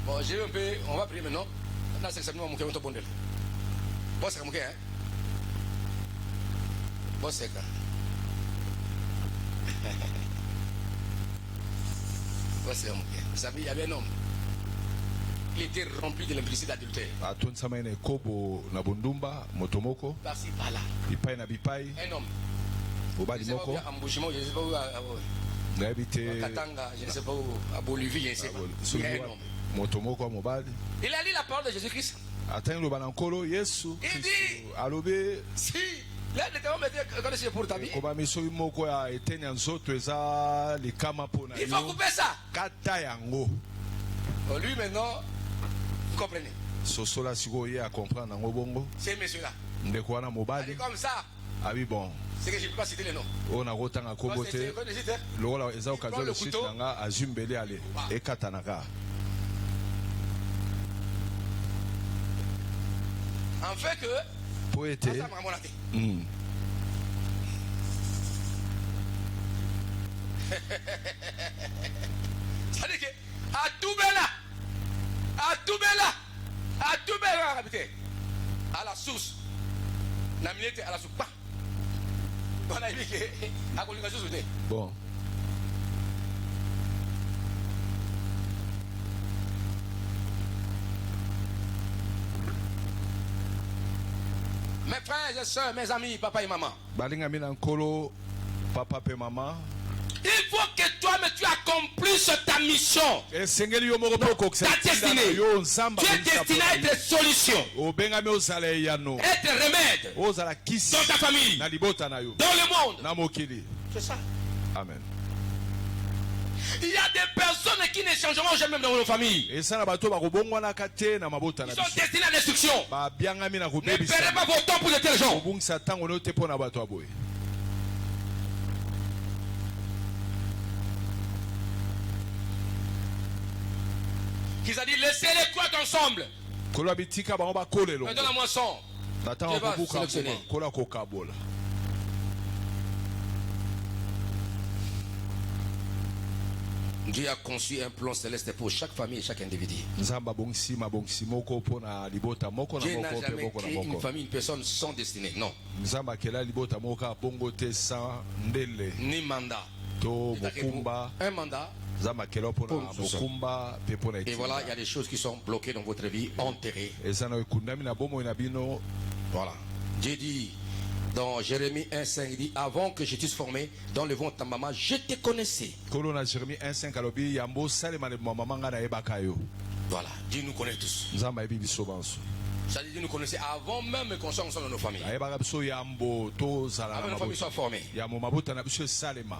Bon, j'ai un peu, on va prier maintenant. Maintenant, c'est simplement mon cœur, mon bondel. Bon, c'est mon cœur, hein? Bon, c'est quand? Bon, c'est mon cœur. Vous savez, il y avait un homme. Il était rempli de l'implicité d'adultère. atondisama ye na ekobo na bondumba moto moko Par-ci, par-là. bipai na bipai Un homme. Je mobali ne sais pas où, moko à Mbouchimo, je ne sais pas où, à nayebi te Katanga, je ne sais pas où, à Bolivie, je ne sais pas. Il y a un homme. moto moko ya mobali Il a lu la parole de Jésus-Christ. atangi loba na nkolo yesu Il Kristo dit, alobi si l'un de tes hommes était connu pour ta vie, ekobami soki moko ya eteni ya nzoto eza likama mpo na il faut yo couper ça. kata yango. Bon, lui maintenant, vous comprenez, sosola sikoyo ye akomprendre yango bongo ces messieurs-là. ndeko wana Elle est mobali comme ça. abi bon C'est que je ne peux pas citer les noms. oyo nakotanga Bon, kombo c'est te connu, c'est, hein. lokola eza occasion prend de le chute couteau. na nga azwi mbeli ale Wow. ekatanaka. En fait que, po ete ça m'a monté. Mm. C'est-à-dire que, à tout bella, habité, à la source, la minute à la soupe. On a dit que, à cause de la source, bon Mes frères et sœurs, mes amis, papa et maman. balinga mina nkolo papa pe mama Il faut que toi-même tu accomplisses ta mission. esengeli yo moko mpe okokisa Ta destinée. yo nzamba Tu es destiné à être solution, obengami ozala eyano être remède ozala kisi dans ta famille, na libota na yo dans le monde. na mokili. C'est ça. Amen. Il y a des personnes qui ne changeront jamais dans nos familles. eza na bato bakobongwanaka te na mabota na Ils sont biso destinés à destruction. babiangami na Ne perdez kobebisa pas votre temps pour de tels gens. kobungisa ntango no te mpo na bato aboye. Qu'ils a dit laissez les croix ensemble. kolo bitika bango bakole Maintenant elongo la moisson. na ntango Dieu va kobuka sélectionner. mbuma kolo akokabola. Dieu a conçu un plan céleste pour chaque famille et chaque individu. nzambe abongisi mabongisi moko mpo na libota moko na Dieu n'a moko mpe jamais moko na créé une moko. famille, une personne sans destinée. Non. nzambe akela libota moko kaka bongo te sa ndele Ni mandat. to Dieu t'a créé pour mokumba. un mandat. nzambe akela mpo na Pour nous. mokumba mpe mpo na Et voilà, il y etinda a des choses qui sont bloquées dans votre vie, enterrées. eza na ekundami na bomoi na bino. Voilà. Dieu dit dans Jérémie 1,5, il dit avant que je t'eusse formé dans le ventre de ta maman, je te connaissais. kolo na Jérémie 1:5 alobi yambo osalema na mama nga nayebaka yo. Voilà. Dieu nous connaît tous. nzambe ayebi biso banso C'est-à-dire Dieu nous connaissait avant même qu'on soit ensemble dans nos familles. ayebaka biso yambo tozala Avant na que nos familles soient mabota formées. yambo mabota na biso esalema.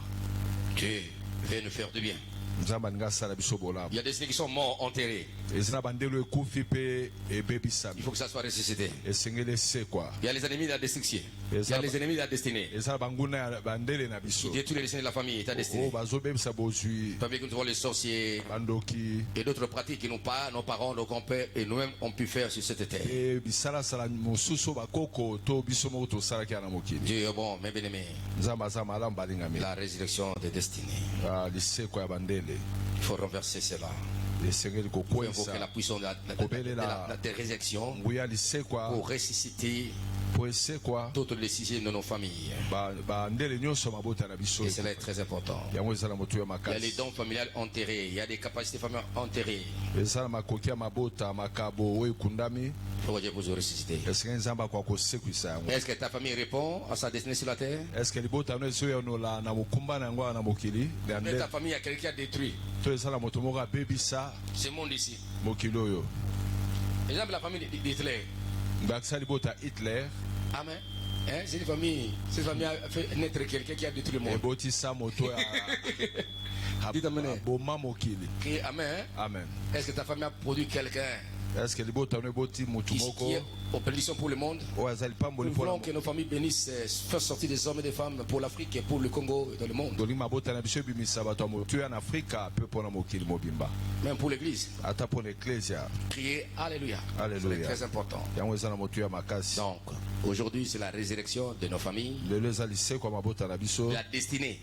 Dieu veut nous faire du bien. nzambe alingi asala biso Il bolamu. y a des signes qui sont morts, enterrés. eza na bandelo ekufi mpe ebebisami Il faut que ça soit ressuscité. esengeli esekwa. Il y a les ennemis de la destruction. Il y a les ennemis de la destinée. eza na banguna ya bandele na Qui biso détruit les destinées de la famille et ta oyo destinée. bazobebisa bozwi Famille que nous avons les sorciers bandoki et d'autres pratiques que nos parents, nos grands-pères et nous-mêmes ont pu faire sur cette terre. e bisalasala mosusu bakoko to biso moko tosalaki ya na mokili. Dieu est bon, mes bien-aimés. nzambe aza malamu balingami. La résurrection des destinées. lisekwa ya bandele Il faut renverser cela. esengeli Il faut invoquer la kokweyisa puissance de la résurrection nguya lisekwa pour ressusciter po esekwa toutes les décisions de nos familles. bandele nyonso mabota na biso. Et cela est très important. yango eza na motu ya Il y a les makasi dons familiales enterrés. Il y a des capacités familiales enterrées. eza na makoki ya mabota makabo oyo ekundami. Il faut que Dieu vous ressuscite. esengeli nzambe akoka kosekwisa yango. Est-ce que ta famille répond à sa destinée sur la terre? eske libota no ezoyonola na mokumba na yango wana na mokili ya Mais nde ta famille, il y a quelqu'un qui a détruit to eza na moto moko abebisa ce monde ici. mokili oyo. Exemple, la famille d'Hitler. bakisa libota Hitler Amen. Hein? Cette famille a fait naître quelqu'un qui a détruit le monde. ebotisa moto Dites amen. aboma mokili. Criez Amen. Amen. Est-ce que ta famille a produit quelqu'un eske libota no eboti motu qui moko est aux bénédictions pour le monde? oyo azali pamboli Nous mpona voulons que nos familles bénissent, fassent sortir des hommes et des femmes pour l'Afrique et pour le Congo et dans le monde. tolingi mabota na biso ebimisa bato ya motu ya na afrika mpe mpona mokili mobimba Même pour l'Église. ata mpona eklesia. Criez Alléluia. Alléluia. C'est très important. yango eza na motu ya makasi. Donc, aujourd'hui, c'est la résurrection de nos familles. lelo eza lisekwa mabota na biso La destinée.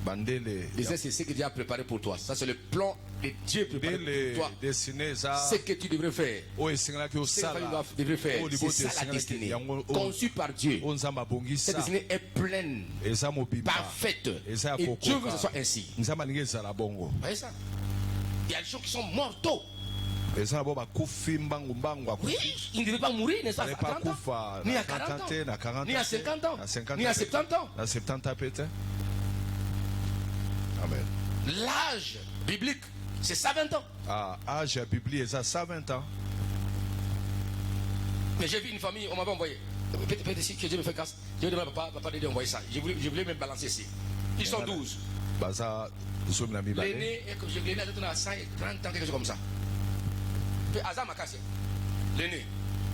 bandele C'est ce que Dieu a préparé pour toi. Ça, c'est le plan que Dieu préparé ndele pour toi. desine eza Ce que tu devrais faire. oyo esengelaki Ce que la famille osala devrait faire. oyo C'est libota ça la esengelaki destinée. yango Conçue par Dieu. oyo nzambe Cette abongisa destinée est pleine, eza mobimba parfaite. eza ya Et Dieu veut que ce kokoka soit ainsi. nzambe alingi ezala bongo. Vous voyez ça? Il y a des gens qui sont mortaux. eza na bo bakufi mbangu Oui, ils ne devaient pas mourir, n'est-ce pas? Fallait À pas 30 ans, kufa ni na à 40 30 ans, na 40 ni à 50 ans, na 50 ni à 70 ans. na 70 pe te. Amen. L'âge biblique, c'est 120 ans. Âge ya biblia eza 120 ans. Mais j'ai vu une famille, on m'avait envoyé. Peut-être si que Dieu me fait grâce. Je vais demander à papa de Dieu envoyer ça. Je voulais me balancer ici. Ils sont 12. baza zomi na mibale. L'aîné, l'aîné a 30 ans, quelque chose comme ça. Puis Azam Makassi, l'aîné.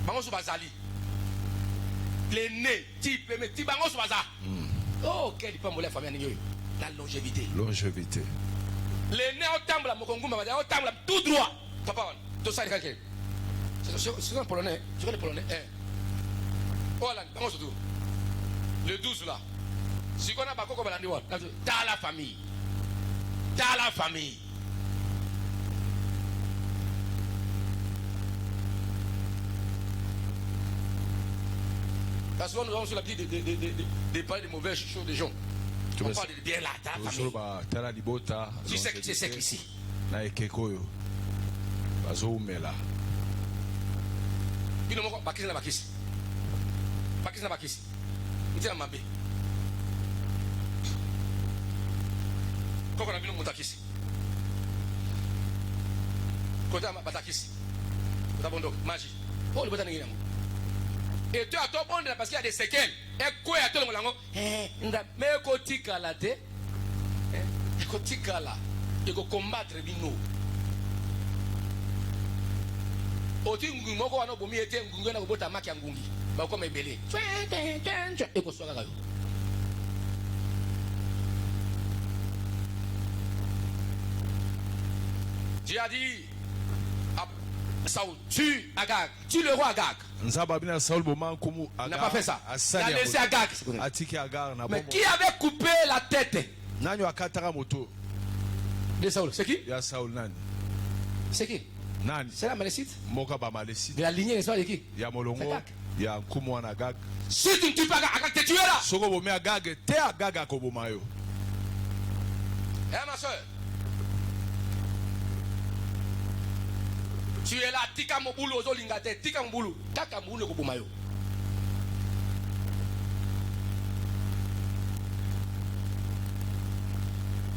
Bangosu Bazali. L'aîné, type, mais type Bangosu Bazali. Oh, quel pas la famille. La longévité. Longévité. L'aîné au temple, mon congo, au temple, tout droit. Papa, tout ça, quelqu'un. C'est un polonais. Tu connais le polonais? Oh là, Bangosu tout. Le 12 là. Si on a pas quoi dans la famille. Dans la famille. Parce que nous avons sur la vie de parler de mauvaises choses des gens. On parle de bien là, dans la famille. tala libota. Tu sais que c'est ici. Na ekeko oyo bazoumela. Il ne m'a pas bakisi. bakisi na bakisi ntina mabe koko na bino mutakisi kota batakisi tabondo magie oh le botani ngilango et tu as ton bon parce qu'il y a des séquelles et quoi à tout le monde nda mais kotika la te kotika la et ko combattre bino oti ngungi moko wana bomi ete ngungi na kobota maki ya ngungi bako mebele e ko swaka kayo Dieu a dit Saoul, tue Agag, tue le roi Agag. N'a pas fait ça. Il a laissé Agag. Mais qui avait coupé la tête de Saoul? C'est qui? C'est qui? C'est la Malécite. De la lignée, n'est-ce pas de qui? Agag. Si tu ne tues pas Agag, tu es là. Eh ma soeur, tu es là, tika mobulu ozolingate, tika mobulu, taka mobulu kobomayo.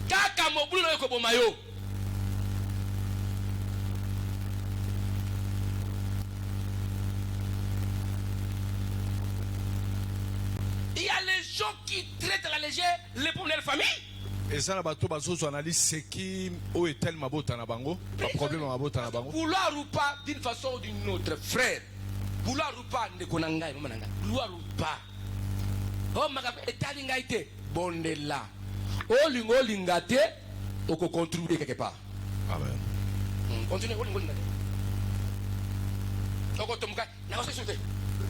Taka mobulu kobomayo. Il y a les gens qui traitent à la légère les problèmes de famille. Et ça, vouloir ou pas d'une façon ou d'une autre, frère. Vouloir ou pas, vouloir ou pas. Oh, ma gaite, bondela. Oh, lingate, on peut contribuer quelque part. Amen. Continuez,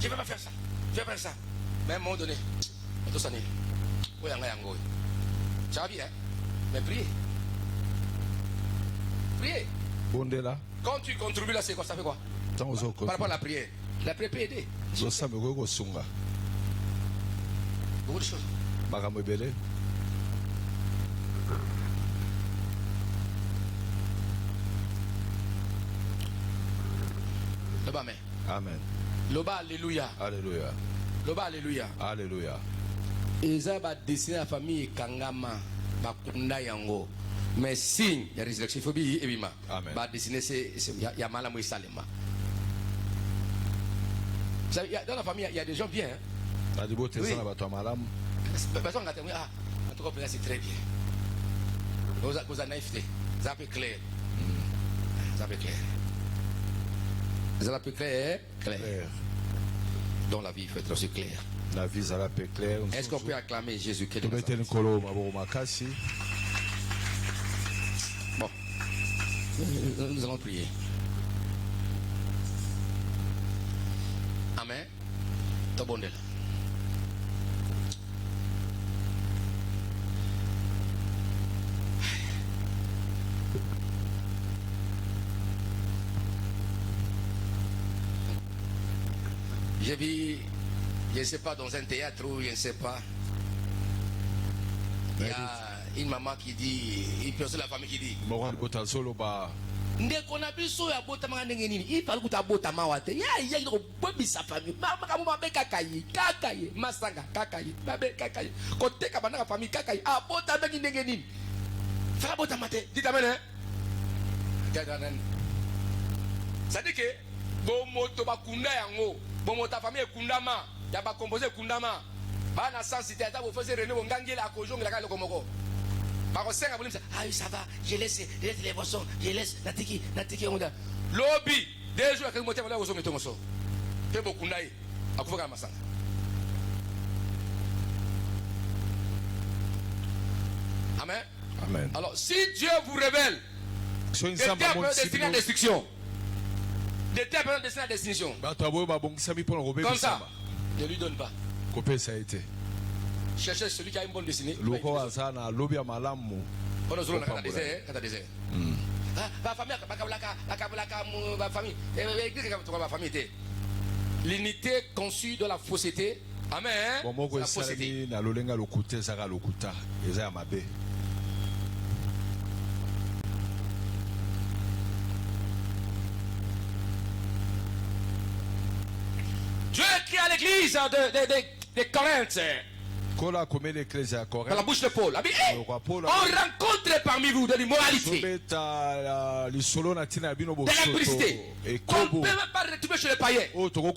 je vais pas faire ça. Je vais faire ça. Mais à un moment donné, tout ça n'est. Ça va bien, mais priez. Priez. Bondela. Quand tu contribues là, c'est quoi? Ça fait quoi? Par rapport à la prière. La prière peut aider. Beaucoup de choses. Loba, amen. Amen. Loba, alléluia. Alléluia. Loba, alléluia. Alléluia. Eza ba dessiner la famille Kangama bakunda yango mais signe ya résurrection phobie ebima ba dessiner c'est ya malamu salema. Dans la famille il y a des gens bien hein. Oui. Personne n'a dit ah en tout cas c'est très bien. Vous avez naïveté, ça peut clair. Ça peut clair. Ça peut clair, clair. Dans la vie il faut être aussi clair. La vie ça la paix claire. Est-ce qu'on peut acclamer Jésus-Christ? Bon. Nous allons prier. Amen. Tabondela. J'ai vu, je ne sais pas, dans un théâtre ou je ne sais pas, il y a une maman qui dit, une personne de la famille qui dit, ndeko na biso ya bota manga ndenge nini ifali kuta bota mawate ya ko bobisa famille mama mabe kakayi masanga kakayi mabe kakayi ko teka bana famille kakayi a bota bengi ndenge nini fa bota mate dit amen hein gadanan sadike bo moto bakunda yango bo moto famille kundama ya ba composer kundama bana sensité ata bo faisait René Ngangela akojongela ka lokomoko. Ah oui, ça va, je laisse les boissons, je laisse Natiki, lobby, 2 jours, que je vais vous mettre. Fais beaucoup d'aïe, à quoi faire ça? Amen. Amen. Alors, si Dieu vous révèle des termes destinés à destruction, des termes destinés à destination, comme ça, ne lui donne pas. Ça a été. Cherchez celui qui a une bonne destinée. Ma famille. L'unité conçue de la fausseté. Amen. La fausseté. Dieu crie à l'église. l'église de Corinthe. Dans la bouche de Paul. On rencontre parmi vous de l'immoralité, de l'impudicité. On ne peut même pas retrouver chez les païens. On peut où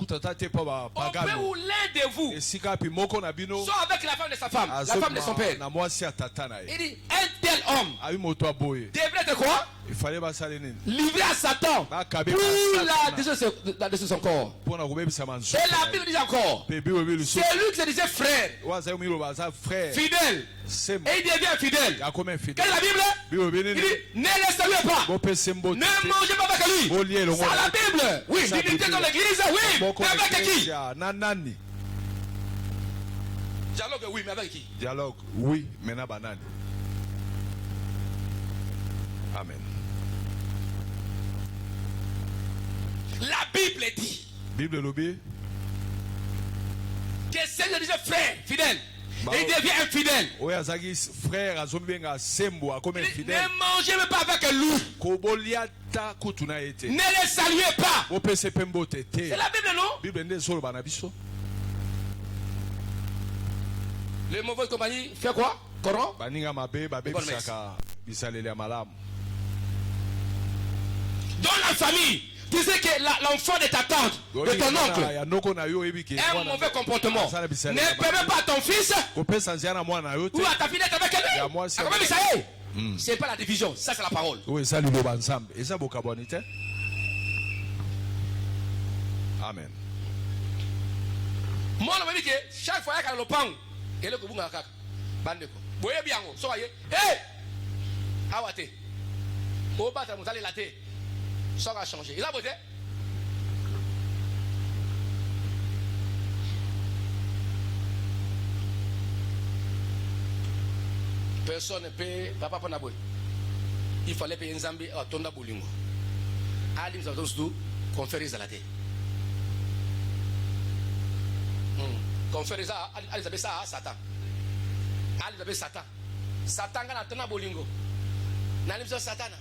l'un de vous soit avec la femme de sa femme, la femme de son père. Il dit, un tel homme devrait être quoi? Livré à Satan pour la destruction de son corps. Et la Bible dit encore, c'est lui qui se disait frère, fidèle, et il devient fidèle. Quelle est la Bible? Il dit, ne le saluez pas, ne mangez pas avec lui. C'est la Bible. Oui, l'unité dans l'église, oui, mais avec qui? Dialogue, oui, mais avec qui? Dialogue, oui, mais na banane. Amen. La Bible dit que Seigneur disait frère, fidèle, et il devient infidèle. Ne mangez même pas avec lui. Ne le saluez pas. C'est la Bible, non? Les mauvaises compagnies fait quoi? Corrompt. Dans la famille, tu sais que l'enfant de ta tante, de ton oncle, a un mauvais comportement. Ne permets pas à ton fils ou à ta fille d'être avec elle. C'est pas la division, ça c'est la parole. Amen. Moi, je me dis que chaque fois qu'il y a le pan, il y a le coup de kaka. Bandeko. Vous voyez bien, soyez. Hé! Awate. Au bas, vous allez la tête. Ça va changer. Il a voté. Personne ne peut. Papa Ponaboué. Il fallait payer un Zambi à Tonda Boulingo. Alim Zadosdou, conférer à la tête. Conférer ça à Satan. Alizabeth Satan. Satan kana tena bolingo. Nani mso Satana.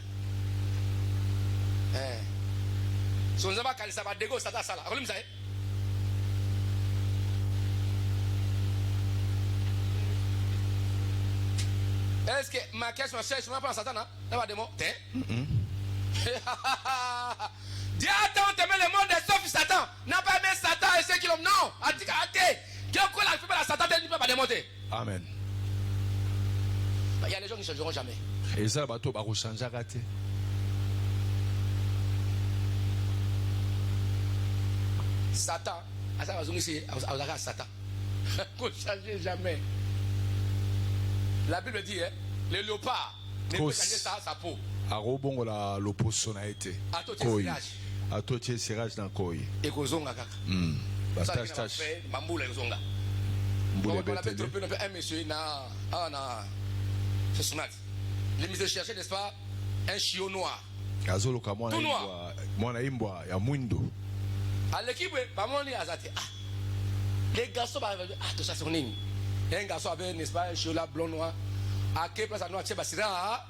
So nzaba kanisa ba dego Satan sala. Akoli msae. Est-ce que ma question c'est je m'appelle Satan là? Là démon. T'es? Dieu a tant aimé le monde sauf Satan. N'a pas aimé Satan et ceux qui l'ont. Non. Atika ate. Dieu colle la fibra Satan ne peut pas démonter. Amen. Il y a des gens qui ne changeront jamais. Et ça, bateau va changer à rater. Satan, Satan, ne change jamais. La Bible dit, le léopard ne peut changer sa peau. Arobongo la l'opposition a été. À toi, tu es serrage dans Koi. Et Kozonga kaka. Bastache tache. Bamboula Kozonga. On avait trompé un monsieur na c'est smart. Les mises chercher, n'est-ce pas, un chiot noir. Tout noir. À l'équipe, les garçons, tout ça c'est un garçon avait, n'est-ce pas, un chiot là blond noir. À quelle place à noir, c'est Basirage.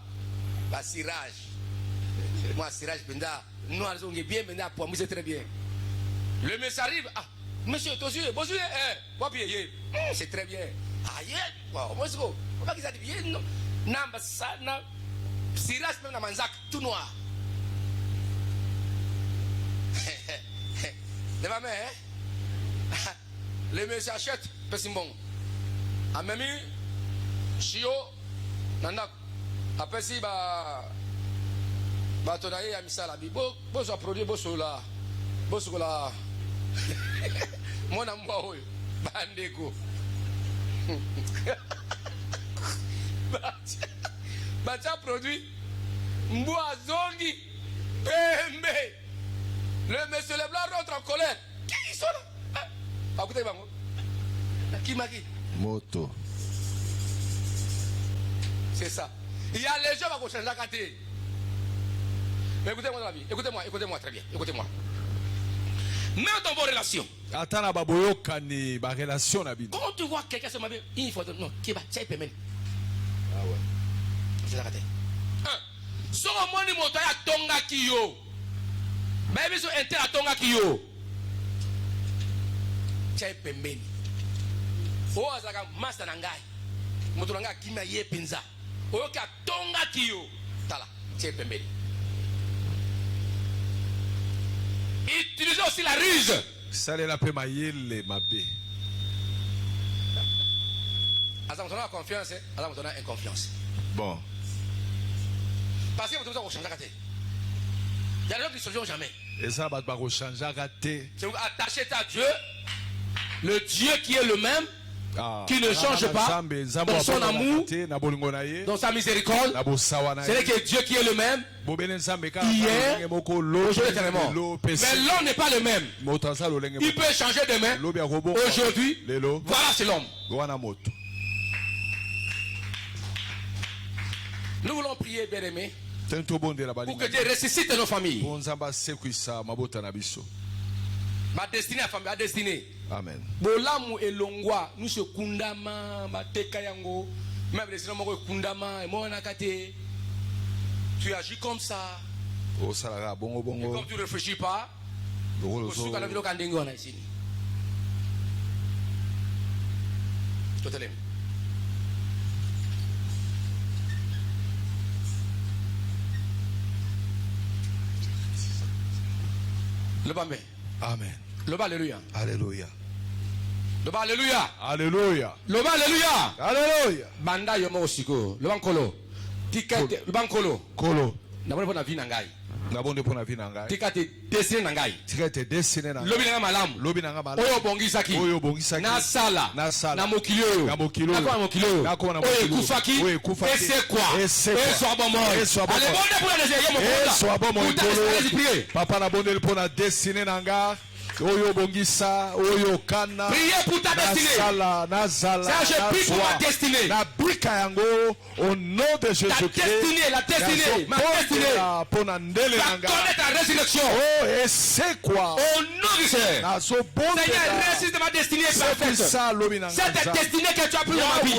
Moi, Sirage, Benda, noir, bien, Benda, pour moi, c'est très bien. Le monsieur arrive, monsieur, bonjour, c'est très bien. Moi, c'est quoi? On va dire, non. Namba sana Sirage même dans Manzak tout noir. De ma mère, les messieurs achètent Pessimbon. A même Chio Nandak. Après si tonaye a mis ça la bi. Bon soit produit bon là. Bon là. Mon amour bandeko. Batia produit Mboazongi Pembe. Le monsieur Leblanc rentre en colère. Qui sont là? Écoutez, Bango. Qui m'a dit? Moto. C'est ça. Il y a les gens qui vont changer la carte. Mais écoutez-moi dans la vie. Écoutez-moi très bien. Écoutez-moi. Même dans vos relations. Attends, baboyokani, ba relation na bino. Quand tu vois quelqu'un sur ma vie, il faut non, qui va tchai pemene. Ah ouais. C'est la carte. So moni moto ya tonga kiyo. Baby so enter tonga kiyo. chai pembeni. O azaka master na ngai. Moto na ngai kimia ye penza. O ka tonga kiyo. Tala, chai pembeni. Utilisez aussi la ruse. Ça la paix mayele mabe. Azam tona confiance, azam tona inconfiance. Bon. Parce que vous devez changer la tête. Il y a des gens qui ne se changent jamais. Et ça va pas changer la tête. C'est vous attacher à Dieu, le Dieu qui est le même, qui ne change pas, dans son amour, dans sa miséricorde. C'est là que Dieu qui est le même, hier, aujourd'hui, éternellement. Mais l'homme n'est pas le même. Il peut changer demain, aujourd'hui. Voilà, c'est l'homme. Nous voulons prier, bien-aimés, pour que Dieu ressuscite nos familles. Ma destinée à famille, ma destinée. Amen. Bolamu elongwa, nous se kundama, ma teka yango, même les hommes kundama, et moi nakate. Tu agis comme ça. Et comme tu ne réfléchis pas, tu vas vivre quand on est ici. Je te l'aime. Le bas. Amen. Le bas, alléluia. Alléluia. Le bas, alléluia. Alléluia. Le bas, alléluia. Alléluia. Banda yomo osiko. Le ban kolo. Tikate. Le ban kolo. Kolo. N'abonne pas na vie nangai. N'abonne pas na vie nangai. Tikate dessiné nangai. Tikate dessiné nangai. Lobi nanga malam. Lobi nanga malam. Oyo bongisaki. Oyo bongisaki. Na sala. Na sala. Na mokilio. Na mokilio. Na kwa mokilio. Na kwa Oyo kufaki. Oyo kufaki. Et c'est quoi? Et c'est quoi? Et soit bon moi. Et soit bon moi. Allez bonne pour la deuxième fois. Et soit bon moi. Papa na bonne pour na dessiné nanga. Oyo bongisa, oyo kana. Priez pour ta destinée. Nazala. Ça, je prie pour ma destinée. Na bika yango au nom de Jésus-Christ. La destinée, ma destinée. Va connaître ta résurrection. Oh, et c'est quoi? Au nom du Seigneur. Seigneur, réussite de ma destinée parfaite. Cette destinée que tu as pris dans ma vie.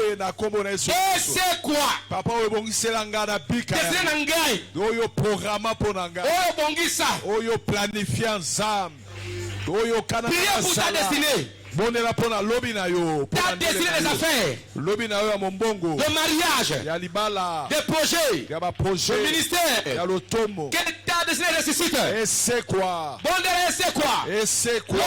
Et c'est quoi? Papa, oyo bongisa nga na bika. Destinée nangai. Oyo programme pour nanga. Oyo bongisa. Oyo planifiant zam. Priez pour ta destinée. Ta destinée des affaires. Le mariage. Des projets. Le ministère. Que ta destinée ressuscite. Et c'est quoi? C'est quoi? Et c'est quoi?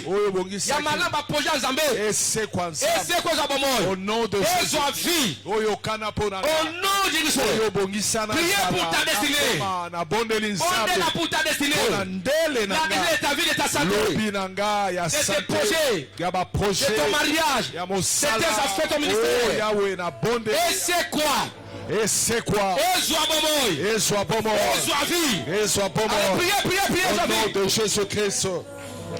Oyo bongisaki. Yamala ba projet Nzambe. Et c'est quoi? Et c'est quoi ça bon? Au nom de Jésus. Au nom de Jésus. Priez pour ta destinée. Bondela pour ta destinée. La destinée de ta vie, de ta santé. De tes projets. De ton mariage. De tes affaires, ton ministère. Et c'est quoi? Et c'est quoi? Et soit bon. Et soit bon. Et soit vie. Et soit bon. Priez. Au nom de Jésus-Christ.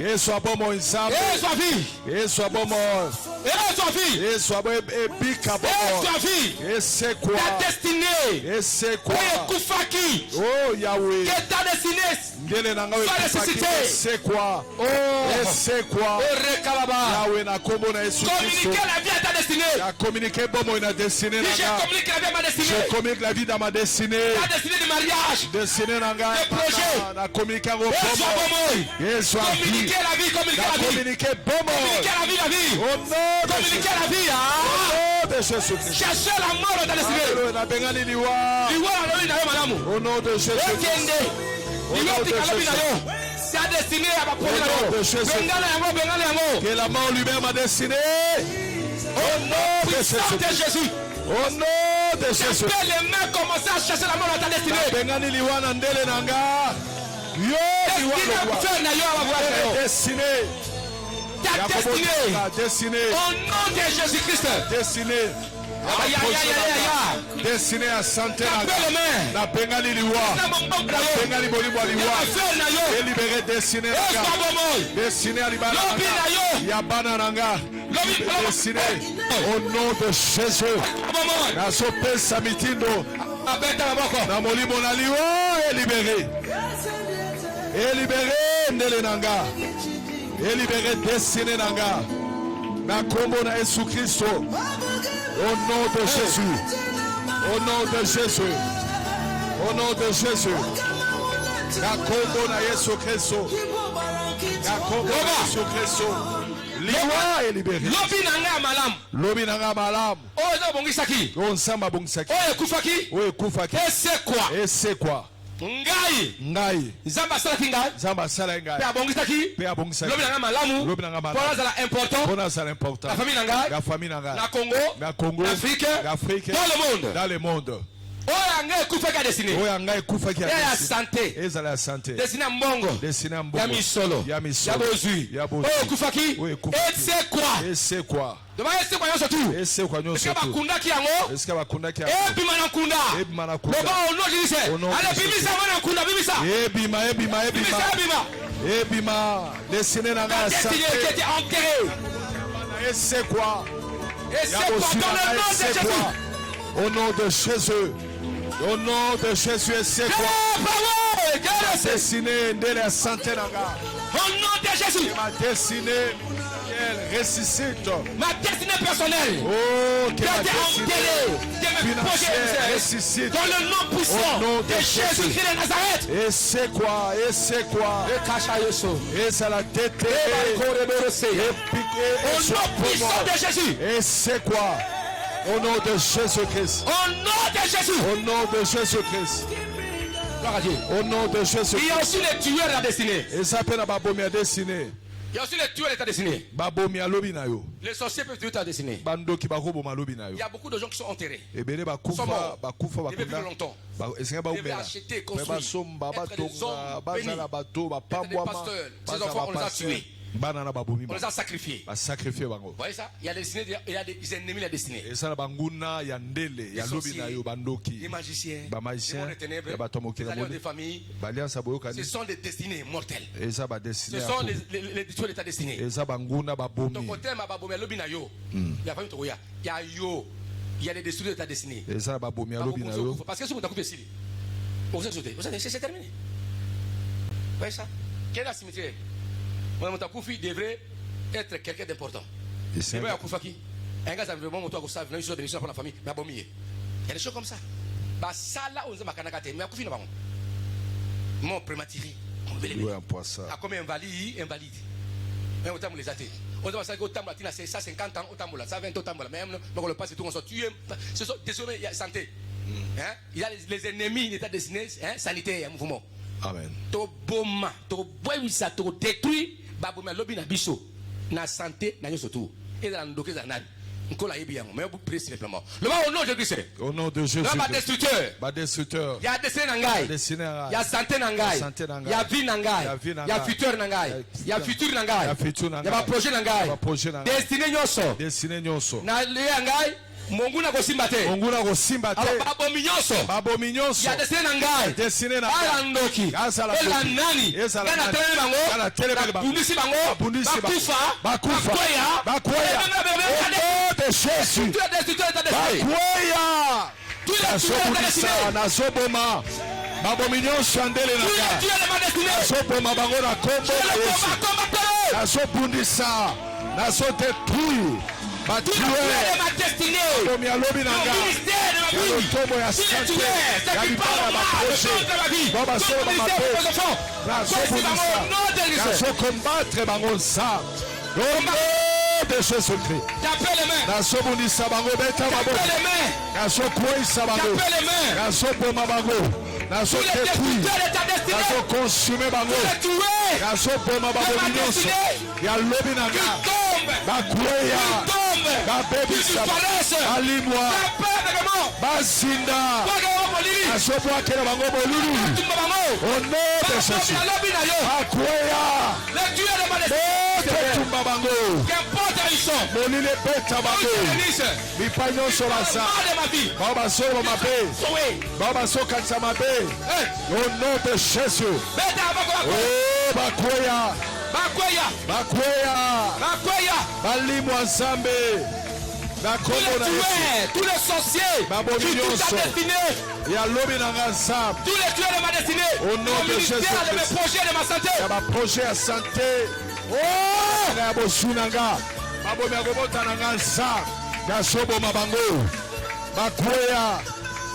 Et soit bon mon Isam. Et soit vie. Et soit bon mon. Et soit vie. Et soit bon et bika bon. Et soit vie. Et c'est quoi? Ta destinée. Et c'est quoi? Et Kufaki. Oh Yahweh. Que ta destinée. Sois ressuscité. C'est quoi? Oh. Et c'est quoi? Yahweh na kombo na Yesu Christ. Communiquer la vie à ta destinée. Communiquer bon mon destinée. Je communique la vie à ma destinée. Je communique la vie dans ma destinée. Ta destinée de mariage. Destinée nanga. De projet. Na communiquer bon. Et soit bon. Communiquer la vie. Communiquer bon. Communiquer la vie. Au nom de communiquer la vie. Au nom de Jésus-Christ. Chercher la mort dans ta destinée. Na bengani liwa. Au nom de Jésus-Christ. Ta destinée à ma projet. Que la mort lui-même ma destinée. Au nom de Jésus. Au nom de Jésus. Les mains commencent à chercher la mort dans ta destinée. Bengani liwa na ndele nanga. Destinée. Ta destinée. Au nom de Jésus-Christ. Destinée. Destiné à santé na bengali liwa na bengali bolibwa liwa et libéré destiné destiné à libana ya bana nanga destiné au nom de Jésus na sope samitindo na molimo na liwa et libéré ndele nanga et libéré destiné nanga na kombo na Yesu Christo. Au nom de Jésus. Au nom de Jésus. Au nom de Jésus. Na kombo na Yesu Kristo. Yakobo Yesu Kristo. Liwa et libéré. Lobi nanga malam. Lobi nanga malam. Oh eza bongisaki. On samba bongisaki. Oh ekufaki. Oh ekufaki. Et c'est quoi? Et c'est quoi? Ngai. Zamba salaki ngai. Zamba sala ngai. Pe abongisaki. Pe abongisaki. Lobi nanga malamu. Lobi nanga malamu. Pona zala important. Pona zala important. La famille nanga. La famille nanga. Na Congo. Na Congo. L'Afrique. L'Afrique. Dans le monde. Dans le monde. Oh ngai ekufaki a dessiné. Oh ngai ekufaki a dessiné. dessiné. Ya santé. Ezala ya santé. Dessiné mbongo. Dessiné mbongo. Ya misolo. Ya misolo. Ya bozui. Ya bozui. Oh ekufaki. Oh ekufaki. Et c'est quoi? Et c'est quoi? Demain c'est quoi nyonso tu? Et c'est quoi nyonso tu? Est-ce que bakundaki yango? Est-ce que bakundaki yango? Ebima na kunda. Ebima na kunda. Loba ono jise. Allez bimisa mwana kunda bimisa. Ebima ebima ebima. Bimisa ebima. Ebima. Dessiné na nga santé. Qui était enterré. Et c'est quoi? Et c'est quoi dans le nom de Jésus? Au nom de Jésus. Au nom de Jésus, et c'est quoi? Dessiné de la santé na nga. Au nom de Jésus. Ma destinée, elle ressuscite. Ma destinée personnelle. Oh, qui a été enterrée. De mes projets ressuscite. Dans le nom puissant de Jésus-Christ de Nazareth. Et c'est quoi? Et c'est quoi? Et c'est la tête. Au nom puissant de Jésus. Et c'est quoi? Au nom de Jésus-Christ. Au nom de Jésus. Au nom de Jésus-Christ. Au nom de Jésus. Il y a aussi les tueurs de la destinée. Et ça s'appelle Babomi à dessiner. Il y a aussi les tueurs de ta destinée. Babomi à lobinayo. Les sorciers peuvent tuer ta destinée. Bando qui barobo ma lobinayo. Il y a beaucoup de gens qui sont enterrés. Et bele bakufa bakufa bakunda. Depuis longtemps. Est-ce que ils devaient acheter, construire. Être des hommes bénis. Être des pasteurs. Ces enfants, on les a tués. On les a sacrifiés. Vous voyez ça? Il y a des destinés, il y a des ennemis de la destinée. Des magiciens, des mondes des ténèbres, des alliances de famille. Ce sont des destinées mortelles. Ce sont les tueurs de ta destinée. Donc, au terme, il y a yo. Il y a des destructeurs de ta destinée. Parce que si vous avez coupé ici, c'est terminé. Vous voyez ça? Quel est la cimetière? Mon Koufi devrait être quelqu'un d'important. C'est vrai, Koufaki. Un gars, ça veut vraiment que ça vient sur des missions pour la famille. Mais bon, il y a des choses comme ça. Bah, ça là, on se met à Kanakate. Mais Koufi, non, mon prématuré. À combien invalide. Mais autant les athées. On doit savoir que c'est ça 50 ans, autant ça 20 autant mais même on le passe tout on se tue. Ce sont désormais il y a santé. Il y a les ennemis d'état destiné sanitaire mouvement. Amen. To boma, to boisa, to détruit. Baboma lobi na biso na santé na nyoso tout et dans ndoke za nani nkola yebi yango mais vous priez simplement le au nom de Jésus. Au nom de Jésus. Ba destructeur il y a destin nangai il y a santé nangai il y a vie nangai il y a futur nangai il y a futur nangai il y a projet nangai destiné nyoso na le nangai Mungu na kosimba te. Babomi nyonso. Ya desine na ngai. Desine na ala ndoki. Ela nani. Kana telele bango. Bundisi bango. Bakufa. Bakoya. De Jésus. Bakoya. Nazoboma. Babomi nyonso andele na ngai. Nazoboma bango na kombo na Yesu. Nazobundisa. Nazodetruire. Ma destinée, mon ministère de ma vie, tous les tueurs, ceux qui parlent mal de ma vie, tout le ministère de mes enfants, je combattre bango ça, au nom de Jésus-Christ. J'appelle les mains. J'appelle les mains. Bazinda Asobwakela bango bolulu au nom de Jésus Akweya Tumba bango Molile beta bango Mipanyo solasa Baba solo mabe Baba soka mabe au nom de Jésus Oh Bakweya Balimwa Nzambe tous les sorciers qui toute ta destinée tous les tueurs de ma destinée au nom de Jésus de mes projets de ma santé ma projet à santé oh na bosunanga babomi agobota nanga nsa gasobo mabango bakweya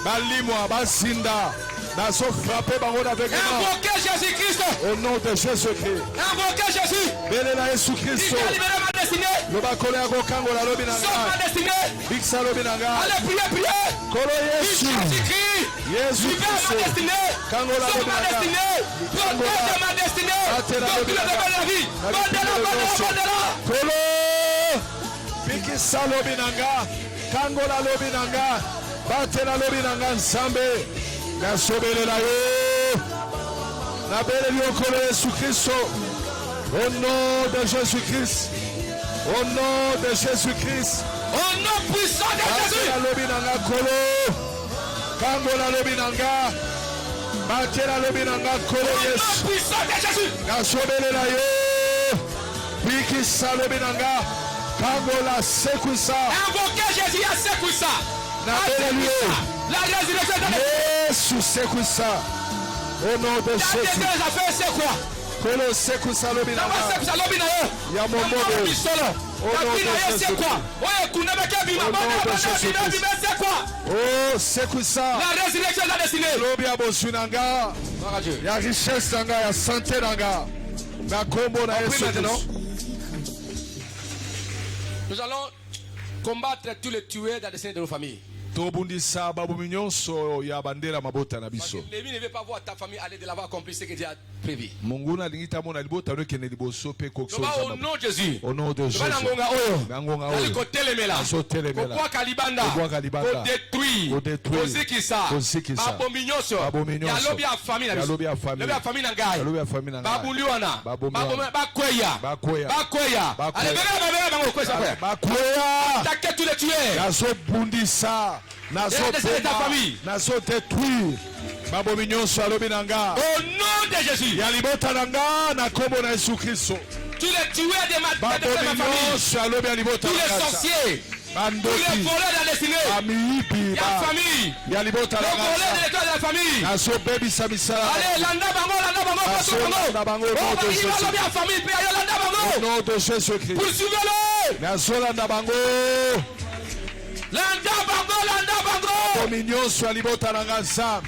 balimwa basinda Nazo frappé bango d'aveuglement. Invoquez Jésus-Christ. Au nom de Jésus-Christ. Invoquez Jésus. Belela Yesu Christ. Il va libérer ma destinée. Lobakole yako kango la lobi Sauve nanga. ma destinée. Biksa lobi nanga. Allez, priez. Kolo Yesu. Jésus-Christ. Yesu Libère Christ. ma destinée. Kango la Sauve lobi ma nanga. destinée. Protège ma destinée. Donne-lui de la vie. Donne-la. Kolo. Bikisa lobi nanga. Kango la lobi nanga. Bate la lobi nanga nsambe. Nasobelela yo. Nabele liokolo Yesu Christ. Au nom de Jésus-Christ. Au nom de Jésus-Christ. Au nom puissant de Jésus. La lobi nanga kolo. Kango la lobi nanga. Bate la lobi nanga kolo Au nom Yesu. puissant de Jésus. Nasobelela yo. Bikisa lobi nanga. Kango la sekuisa. Invoquez Jésus à Sekuisa. Nabele yo. La résurrection de Yesu sekuisa. Au nom de la Jésus. destinée des affaires, c'est quoi? Kolo sekuisa lobi Dans ma nanga. Sekuisa, l'homme n'a eu. Ya momobo. C'est quoi? Ouais, c'est quoi? Oh, sekuisa. La résurrection de la destinée. Lobi ya bosu nanga. Gloire à Dieu. Ya richesse nanga, ya santé nanga. Na kombo na Yesu maintenant. Christ. Nous allons combattre tous les tueurs de la destinée de nos familles. Tobundisa babomi nyonso ya bandela mabota na Parce que biso. l'ennemi ne veut pas voir ta famille aller de l'avant accomplir ce que Dieu a prévu. Munguna lingita mona libota no kene liboso pe kokso. Nous allons au nom de Jésus. Au nom de Jésus. Banangonga oyo. Bangonga Nali oyo. kotelemela. Azotelemela. Kokwa kalibanda. Kokwa kalibanda. Kodétruire. Kodétruire. Kozikisa. Kozikisa. Babomi nyonso. Babomi nyonso. Ya lobi ya famille na biso. Ya lobi ya famille. Lobi ya famille na ngai. Ya lobi ya famille na ngai. Babuliwana. Babomi Babomi wana. bakweya. Bakweya. Bakweya. Bakweya. Allez, venez bango kwesa kwa. Bakweya. Attaquez tous les tueurs. Nazo bundisa. Nazo de ta famille. Nazo détruire. Babomi nyonso alobi nanga. Au nom de Jésus. Ya libota nanga na kombo na Yesu Kristo. Tous les tueurs de ma famille. Tous Tous les sorciers. Tous les voleurs de la destinée. Amiibi Ya famille. ya libota Le volet de l'étoile de la famille. naso bebisa misala Allez, landa bango, landa bango, Oh, au nom de Jésus. bien famille, puis allez, landa au bango. nom de Jésus-Christ. Poursuivez-le. Naso landa bango Landa bango. bomi nyonso ya libota na nga nzambe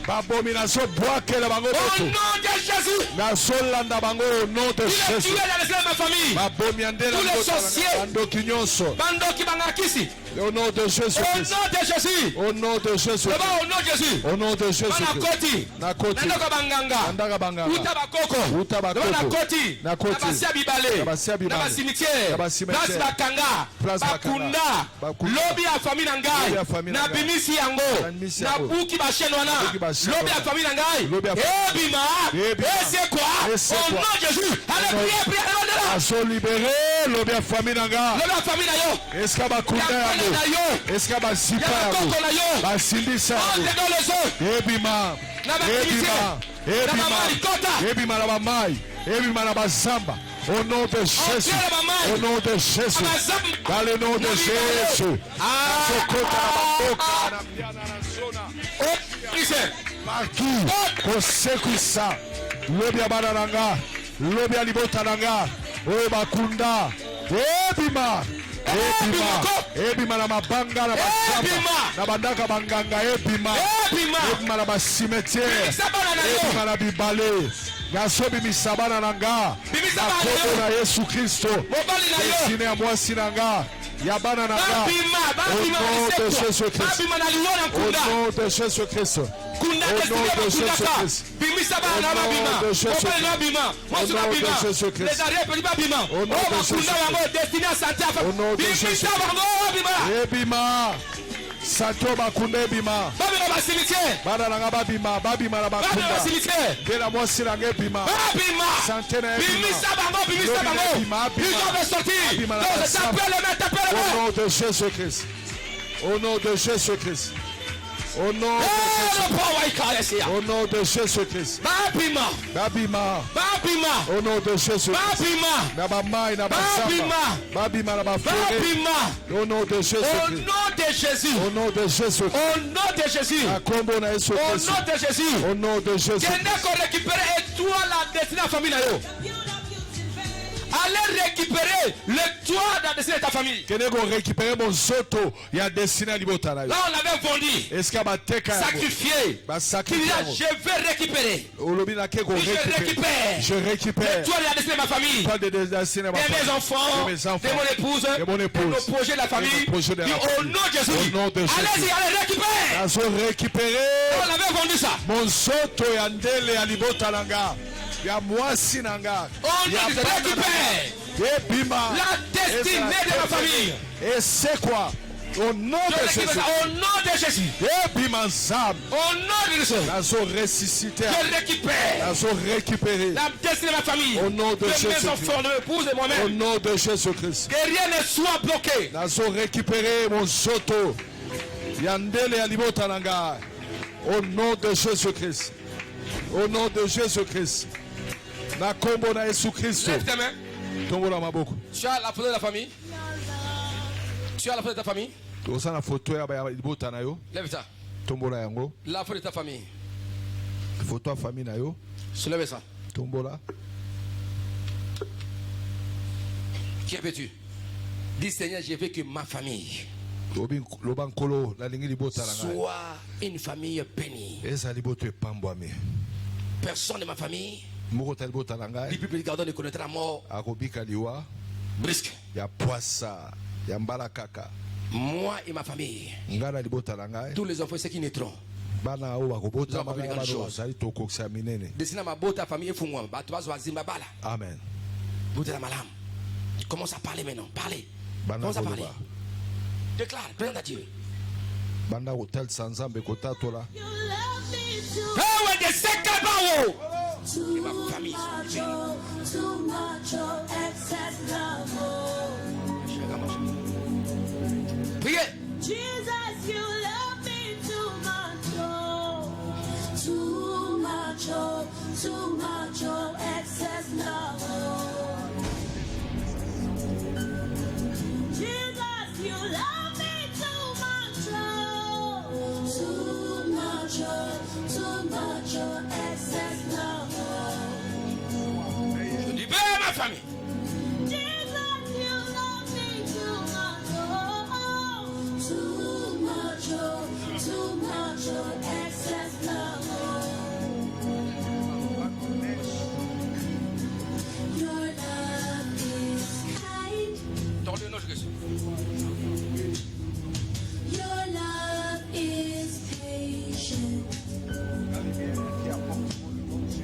babomi naso bwakela bango Au moto nom de Jésus. naso landa bango au nom de Il est Jésus. tué dans les de ma famille. babomi ya ndela Tous les libota na sorciers. nga bandoki nyonso Bando qui bangakisi. au nom de Au Jésus-Christ. nom de Jésus. au nom de Jésus-Christ. D'abord au nom de Jésus. au nom de Bana Jésus-Christ. koti. na koti Nandaka banganga. andaka banganga Uta bakoko. Uta bakoko. Bana koti. Na koti. basia bibale. Na basia bibale. Na basimitiere. Na basimitiere. Place bakanga. Place Bakunda. Bakunda. Lobi ya famille na Lobi ya ngai. famille Na na ngai. bimisi yango. Na bimisi Na yango. buki basheno wana. Buki basheno Lobi ya wana. famille na ngai. Lobi ya famille. Ebima. Ebima. Et c'est quoi? Et c'est Au quoi? nom de Jésus. Allez, Au nom- priez. naso libere lobi ya famille na nga Lobi ya famille na yo. eska bakunda Ya famille na yango yo. eska Ya basipa yango bakoko na yo. basindisa Entre yango dans les eaux. ebima Na basimitiere. Na bamarikota. ebima na bamai ebima na bazamba au nom de Jésus na bamai. au nom de Jésus Bazamba. dans le nom de Na Jésus nasokota na baboka na biana na zona Oh, Christ. maki kosekwisa lobi ya bana na nga lobi ya libota na nga oyo bakunda ebima ebima na mabanga na basamba na bandaka banganga ebima ebima na basimetiere ebima na bibale naso bimisa bana na nga na kombo na Yesu Kristo Mobali na yo. desine ya mwasi na nga ya bana na nga au nom de Jésus-Christ au nom de Jésus-Christ Kunda Au nom destiné de bakundaka. Jésus-Christ. Bimisa Au bana nom babima. de Jésus-Christ. Mobali babima. Mwasi Au nom de babima. Jésus-Christ. Les arrières petits babima. Au nom de bakunda Jésus-Christ. bango destiné à santé affaire. Au nom de Bimisa Jésus-Christ. bango babima. ebima santo bakunda ebima Babima basimitiere. bana na nga babima na Babima bakunda basimitiere. mpe na mwasi na nga ebima Babima. Santé na ebima. Bimisa bango. Bimisa Lobi na bango. ebima, abima. Ils doivent sortir. Abima na Donc, basamba. tapez les mains. Tapez les au mains. nom de Jésus-Christ au nom de Jésus-Christ au nom de Eh, Jésus-Christ le power ikalesiya. au nom de Jésus-Christ Babima. babima Babima. au nom de Jésus-Christ Babima. na bamai na basamba Babima. babima na bafere Babima. au nom de Au Jésus-Christ nom de Jésus. au nom de Jésus-Christ Au nom de Jésus. na kombo na Yesu Au Kristo nom de Jésus. au nom de Jésus Kende ko récupérer et toi la destinée à famille na yo. Allez récupérer le toit de la destinée de ta famille. Kene ko récupérer mon soto ya destiné libota na yo. Là on avait vendu, Est-ce que ba teka sacrifié. ba Tu sacrifier dis je vais récupérer. Olobi na ke ko Je récupère. Je récupère. Le toit de la destinée de ma famille. Pas de destinée ma De famille. mes enfants, de mes enfants, de mon épouse, de mon épouse, de nos projets de la famille. de nos projets de la Dis, au famille. nom de Jésus. Au nom de Jésus. Allez-y, allez, récupère. Nazo récupérer On avait vendu ça. mon soto ya ndele ya libota nanga ya mwasi nanga On ya dit, bana récupère ebima la destinée de ma famille. et c'est quoi au nom Je de récupère Jésus ça au nom de Jésus. ebima nzambe Au nom de Jésus. nazo ressusciter Je récupère nazo récupérer la destinée de ma famille. Au nom de mes Jésus-Christ. enfants, de mes épouses et au moi-même. nom de Jésus-Christ. Que rien ne soit bloqué. Nazo récupérer mon soto ya ndele ya libota nanga au nom de Jésus-Christ. Au nom de Jésus-Christ. Na kombo na Yesu Kristo. Lève tes mains. Tombola maboko. Tu as la photo de la famille. Tu as la photo de ta famille. Toza na photo ya ba libota na yo. Lève ça. Tombola yango. La photo de ta famille. Photo ya famille na yo. Soulève ça. Tombola. Qui es-tu? Dis Seigneur, je veux que ma famille Loba nkolo la lingi libota na ngai. soit une famille bénie. Eza liboto epambwami. Personne de ma famille, Moko ta libota na du ngai. peuple gardant, ne connaîtra la mort Akobika liwa brusque. ya poisa ya mbala kaka. Moi et ma famille, Ngana libota na ngai. tous les enfants, ceux qui naîtront, Bana o bakobota Nous avons bana grande bana chose. bazali tokokisa minene. destiné ma beauté à famille et fungwa. Batu bazo azimba bala. Amen. Beauté la malam. Commence à parler maintenant. Parlez. Bana Commence à parler. koloba. Déclare, présente à Dieu. Banda hotel sanzambe kotatola. You love me too Ewe de sekabao. too Et ma famille much, sont bénies. oh, too much, oh, excess love, oh. Priez. Jesus, you love me too much, oh, too much, oh, too much, oh, excess love, oh. Jesus, you love me too much, oh, too much, oh, too much, oh, excess love, oh. Je libère ma famille. Jesus, you love me too much, oh, too much, oh, too much, oh, excess love, oh. Your love is kind, Dans le nom de Jésus. your love is patient.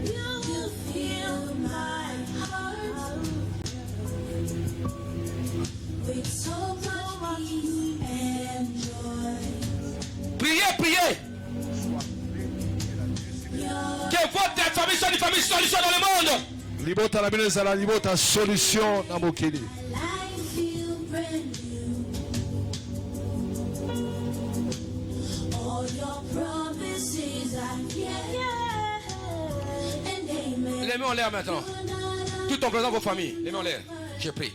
You fill my heart with so much peace and joy. Priez, priez. Your Que votre famille soit une famille solution dans le monde. Libota na bino ezala libota solution na mokili. life feel brand new. All your promises are yeah, and amen. Les mains en l'air maintenant. Tout en présent vos familles. Les mains en l'air. Je prie.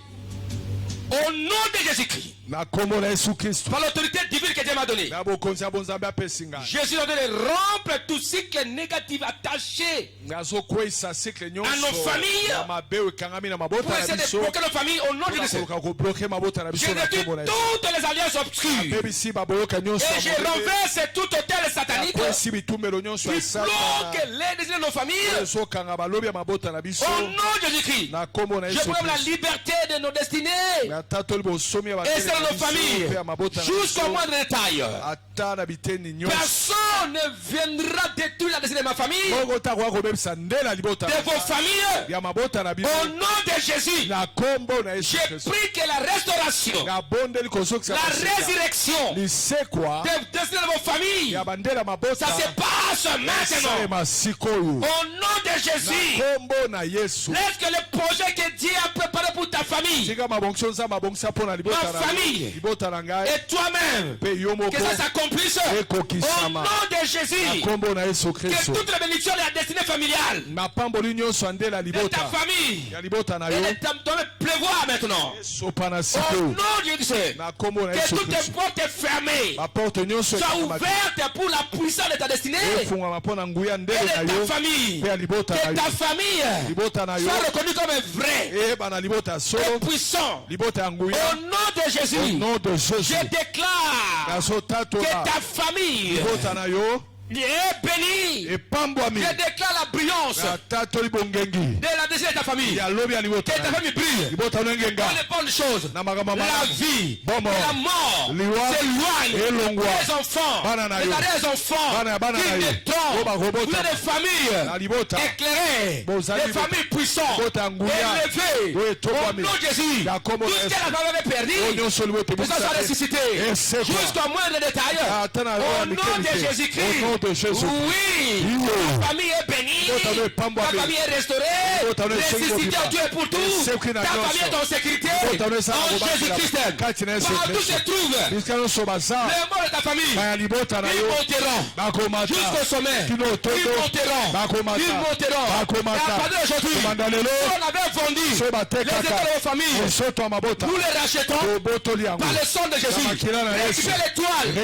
Au nom de Jésus-Christ. Na kombo na Yesu Kristo. Par l'autorité divine que Dieu m'a donnée. Na bokonzi ya bonzambe apesi ngai. Jésus a donné rompre tout cycle négatif attaché Nazokweyisa cycle à nyonso nos familles. ya mabe ekangami na mabota Pour na essayer de biso. bloquer nos familles au nom de Jésus. Koluka kobloke mabota na Je biso na détruis kombo na Yesu. toutes les alliances obscures. Abebisi baboyoka nyonso Et je ya mabebe. renverse tout hôtel satanique Akwesi bitumbelo nyonso ya qui Satana. bloque les désirs de nos familles. ezokanga balobi ya mabota na biso Au nom de Jésus-Christ. na kombo na Je Yesu prends la Kristo. liberté de nos destinées. Na tatoli bosomi ya Et bateli c'est dans na nos biso familles. mpe ya mabota na Jusqu'au biso. moindre détail. Ata na biteni nyonso. Personne ne viendra détruire la destinée de ma famille, Bongo takoka kobebisa nde na libota de vos familles. ya mabota na biso. Au nom de Jésus, Na kombo na Yesu j'ai Kristo. pris que la restauration, Nabondeli kozokisa la koseka. résurrection lisekwa des destinées de vos familles, ya bandela mabota ça se passe maintenant. esalema sikoyo. Au nom de Jésus, Na kombo na Yesu. laisse que le projet que Dieu a préparé pour ta famille tika mabongisi nzambe abongisa mpo na libota Ma na famille. libota na ngai et toi-même, mpe yo moko que ça s'accomplisse. Au nom de na Jésus, kombo na Yesu que Kristo. toute la bénédiction de la destinée familiale Mapamboli nyonso andela de ta libota famille ya libota na et yo de toi-même pleuvoir maintenant. Au nom de Jésus. Que toutes tes portes fermées soient ouvertes pour la puissance de ta destinée et de ta famille. Que ta famille soit reconnue comme vrai et puissant. Au nom de Jésus, je déclare que ta famille est bénie. Je déclare la brillance de la destinée de ta famille. Que ta famille brille dans les bonnes choses. La vie et la mort s'éloignent des enfants, des enfants qui détendent. Vous êtes des familles éclairées, des familles puissantes, élevées. Au nom de Jésus, tout ce que la famille avait perdu, que ça soit ressuscité jusqu'au moindre détail. Au nom de Jésus-Christ. Oui, ta famille est bénie, ta famille est restaurée, ressuscitée en Dieu pour tous, ta famille est en sécurité en Jésus-Christ. Partout se trouve les morts de ta famille, ils monteront jusqu'au sommet, ils monteront, et à partir d'aujourd'hui, si on avait vendu les états de vos familles, nous les rachetons par le sang de Jésus. Récupère l'étoile, la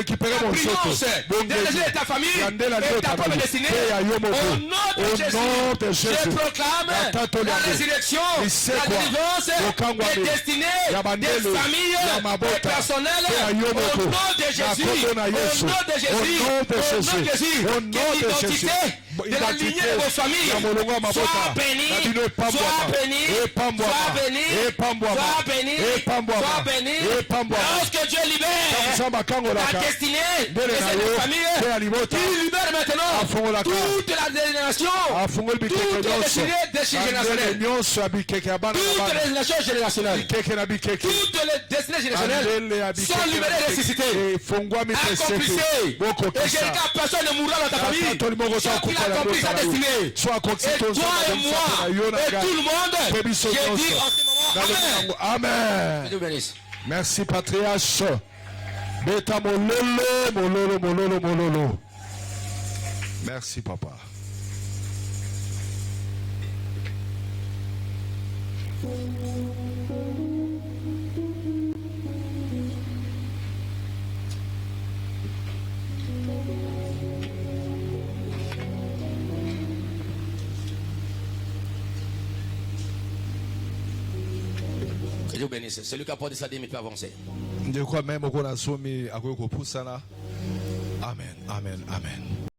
brillance de ta famille et ta propre destinée. Au nom de Jésus, je proclame la résurrection, la délivrance des destinées, des familles, des personnels. Au nom de Jésus, au nom de Jésus, au nom de Jésus, que l'identité de la lignée de vos familles soit bénie, soit bénie, soit bénie, soit bénie, soit bénie. Lorsque Dieu libère la destinée de cette famille, il libère maintenant toute la génération, toutes les destinées générationnelles, toutes les nations générationnelles, toutes les destinées générationnelles sont libérées et ressuscitées, accomplissées. Et je dis qu'à personne ne mourra dans ta famille sans qu'il accomplisse sa destinée. Et toi et moi et tout le monde, je dis en ce moment Amen. Amen. Merci patriarche. Beta mololo. Merci papa. Que Dieu bénisse. Celui qui a porté sa dîme peut avancer. Je crois même qu'on a soumis à quoi. Amen.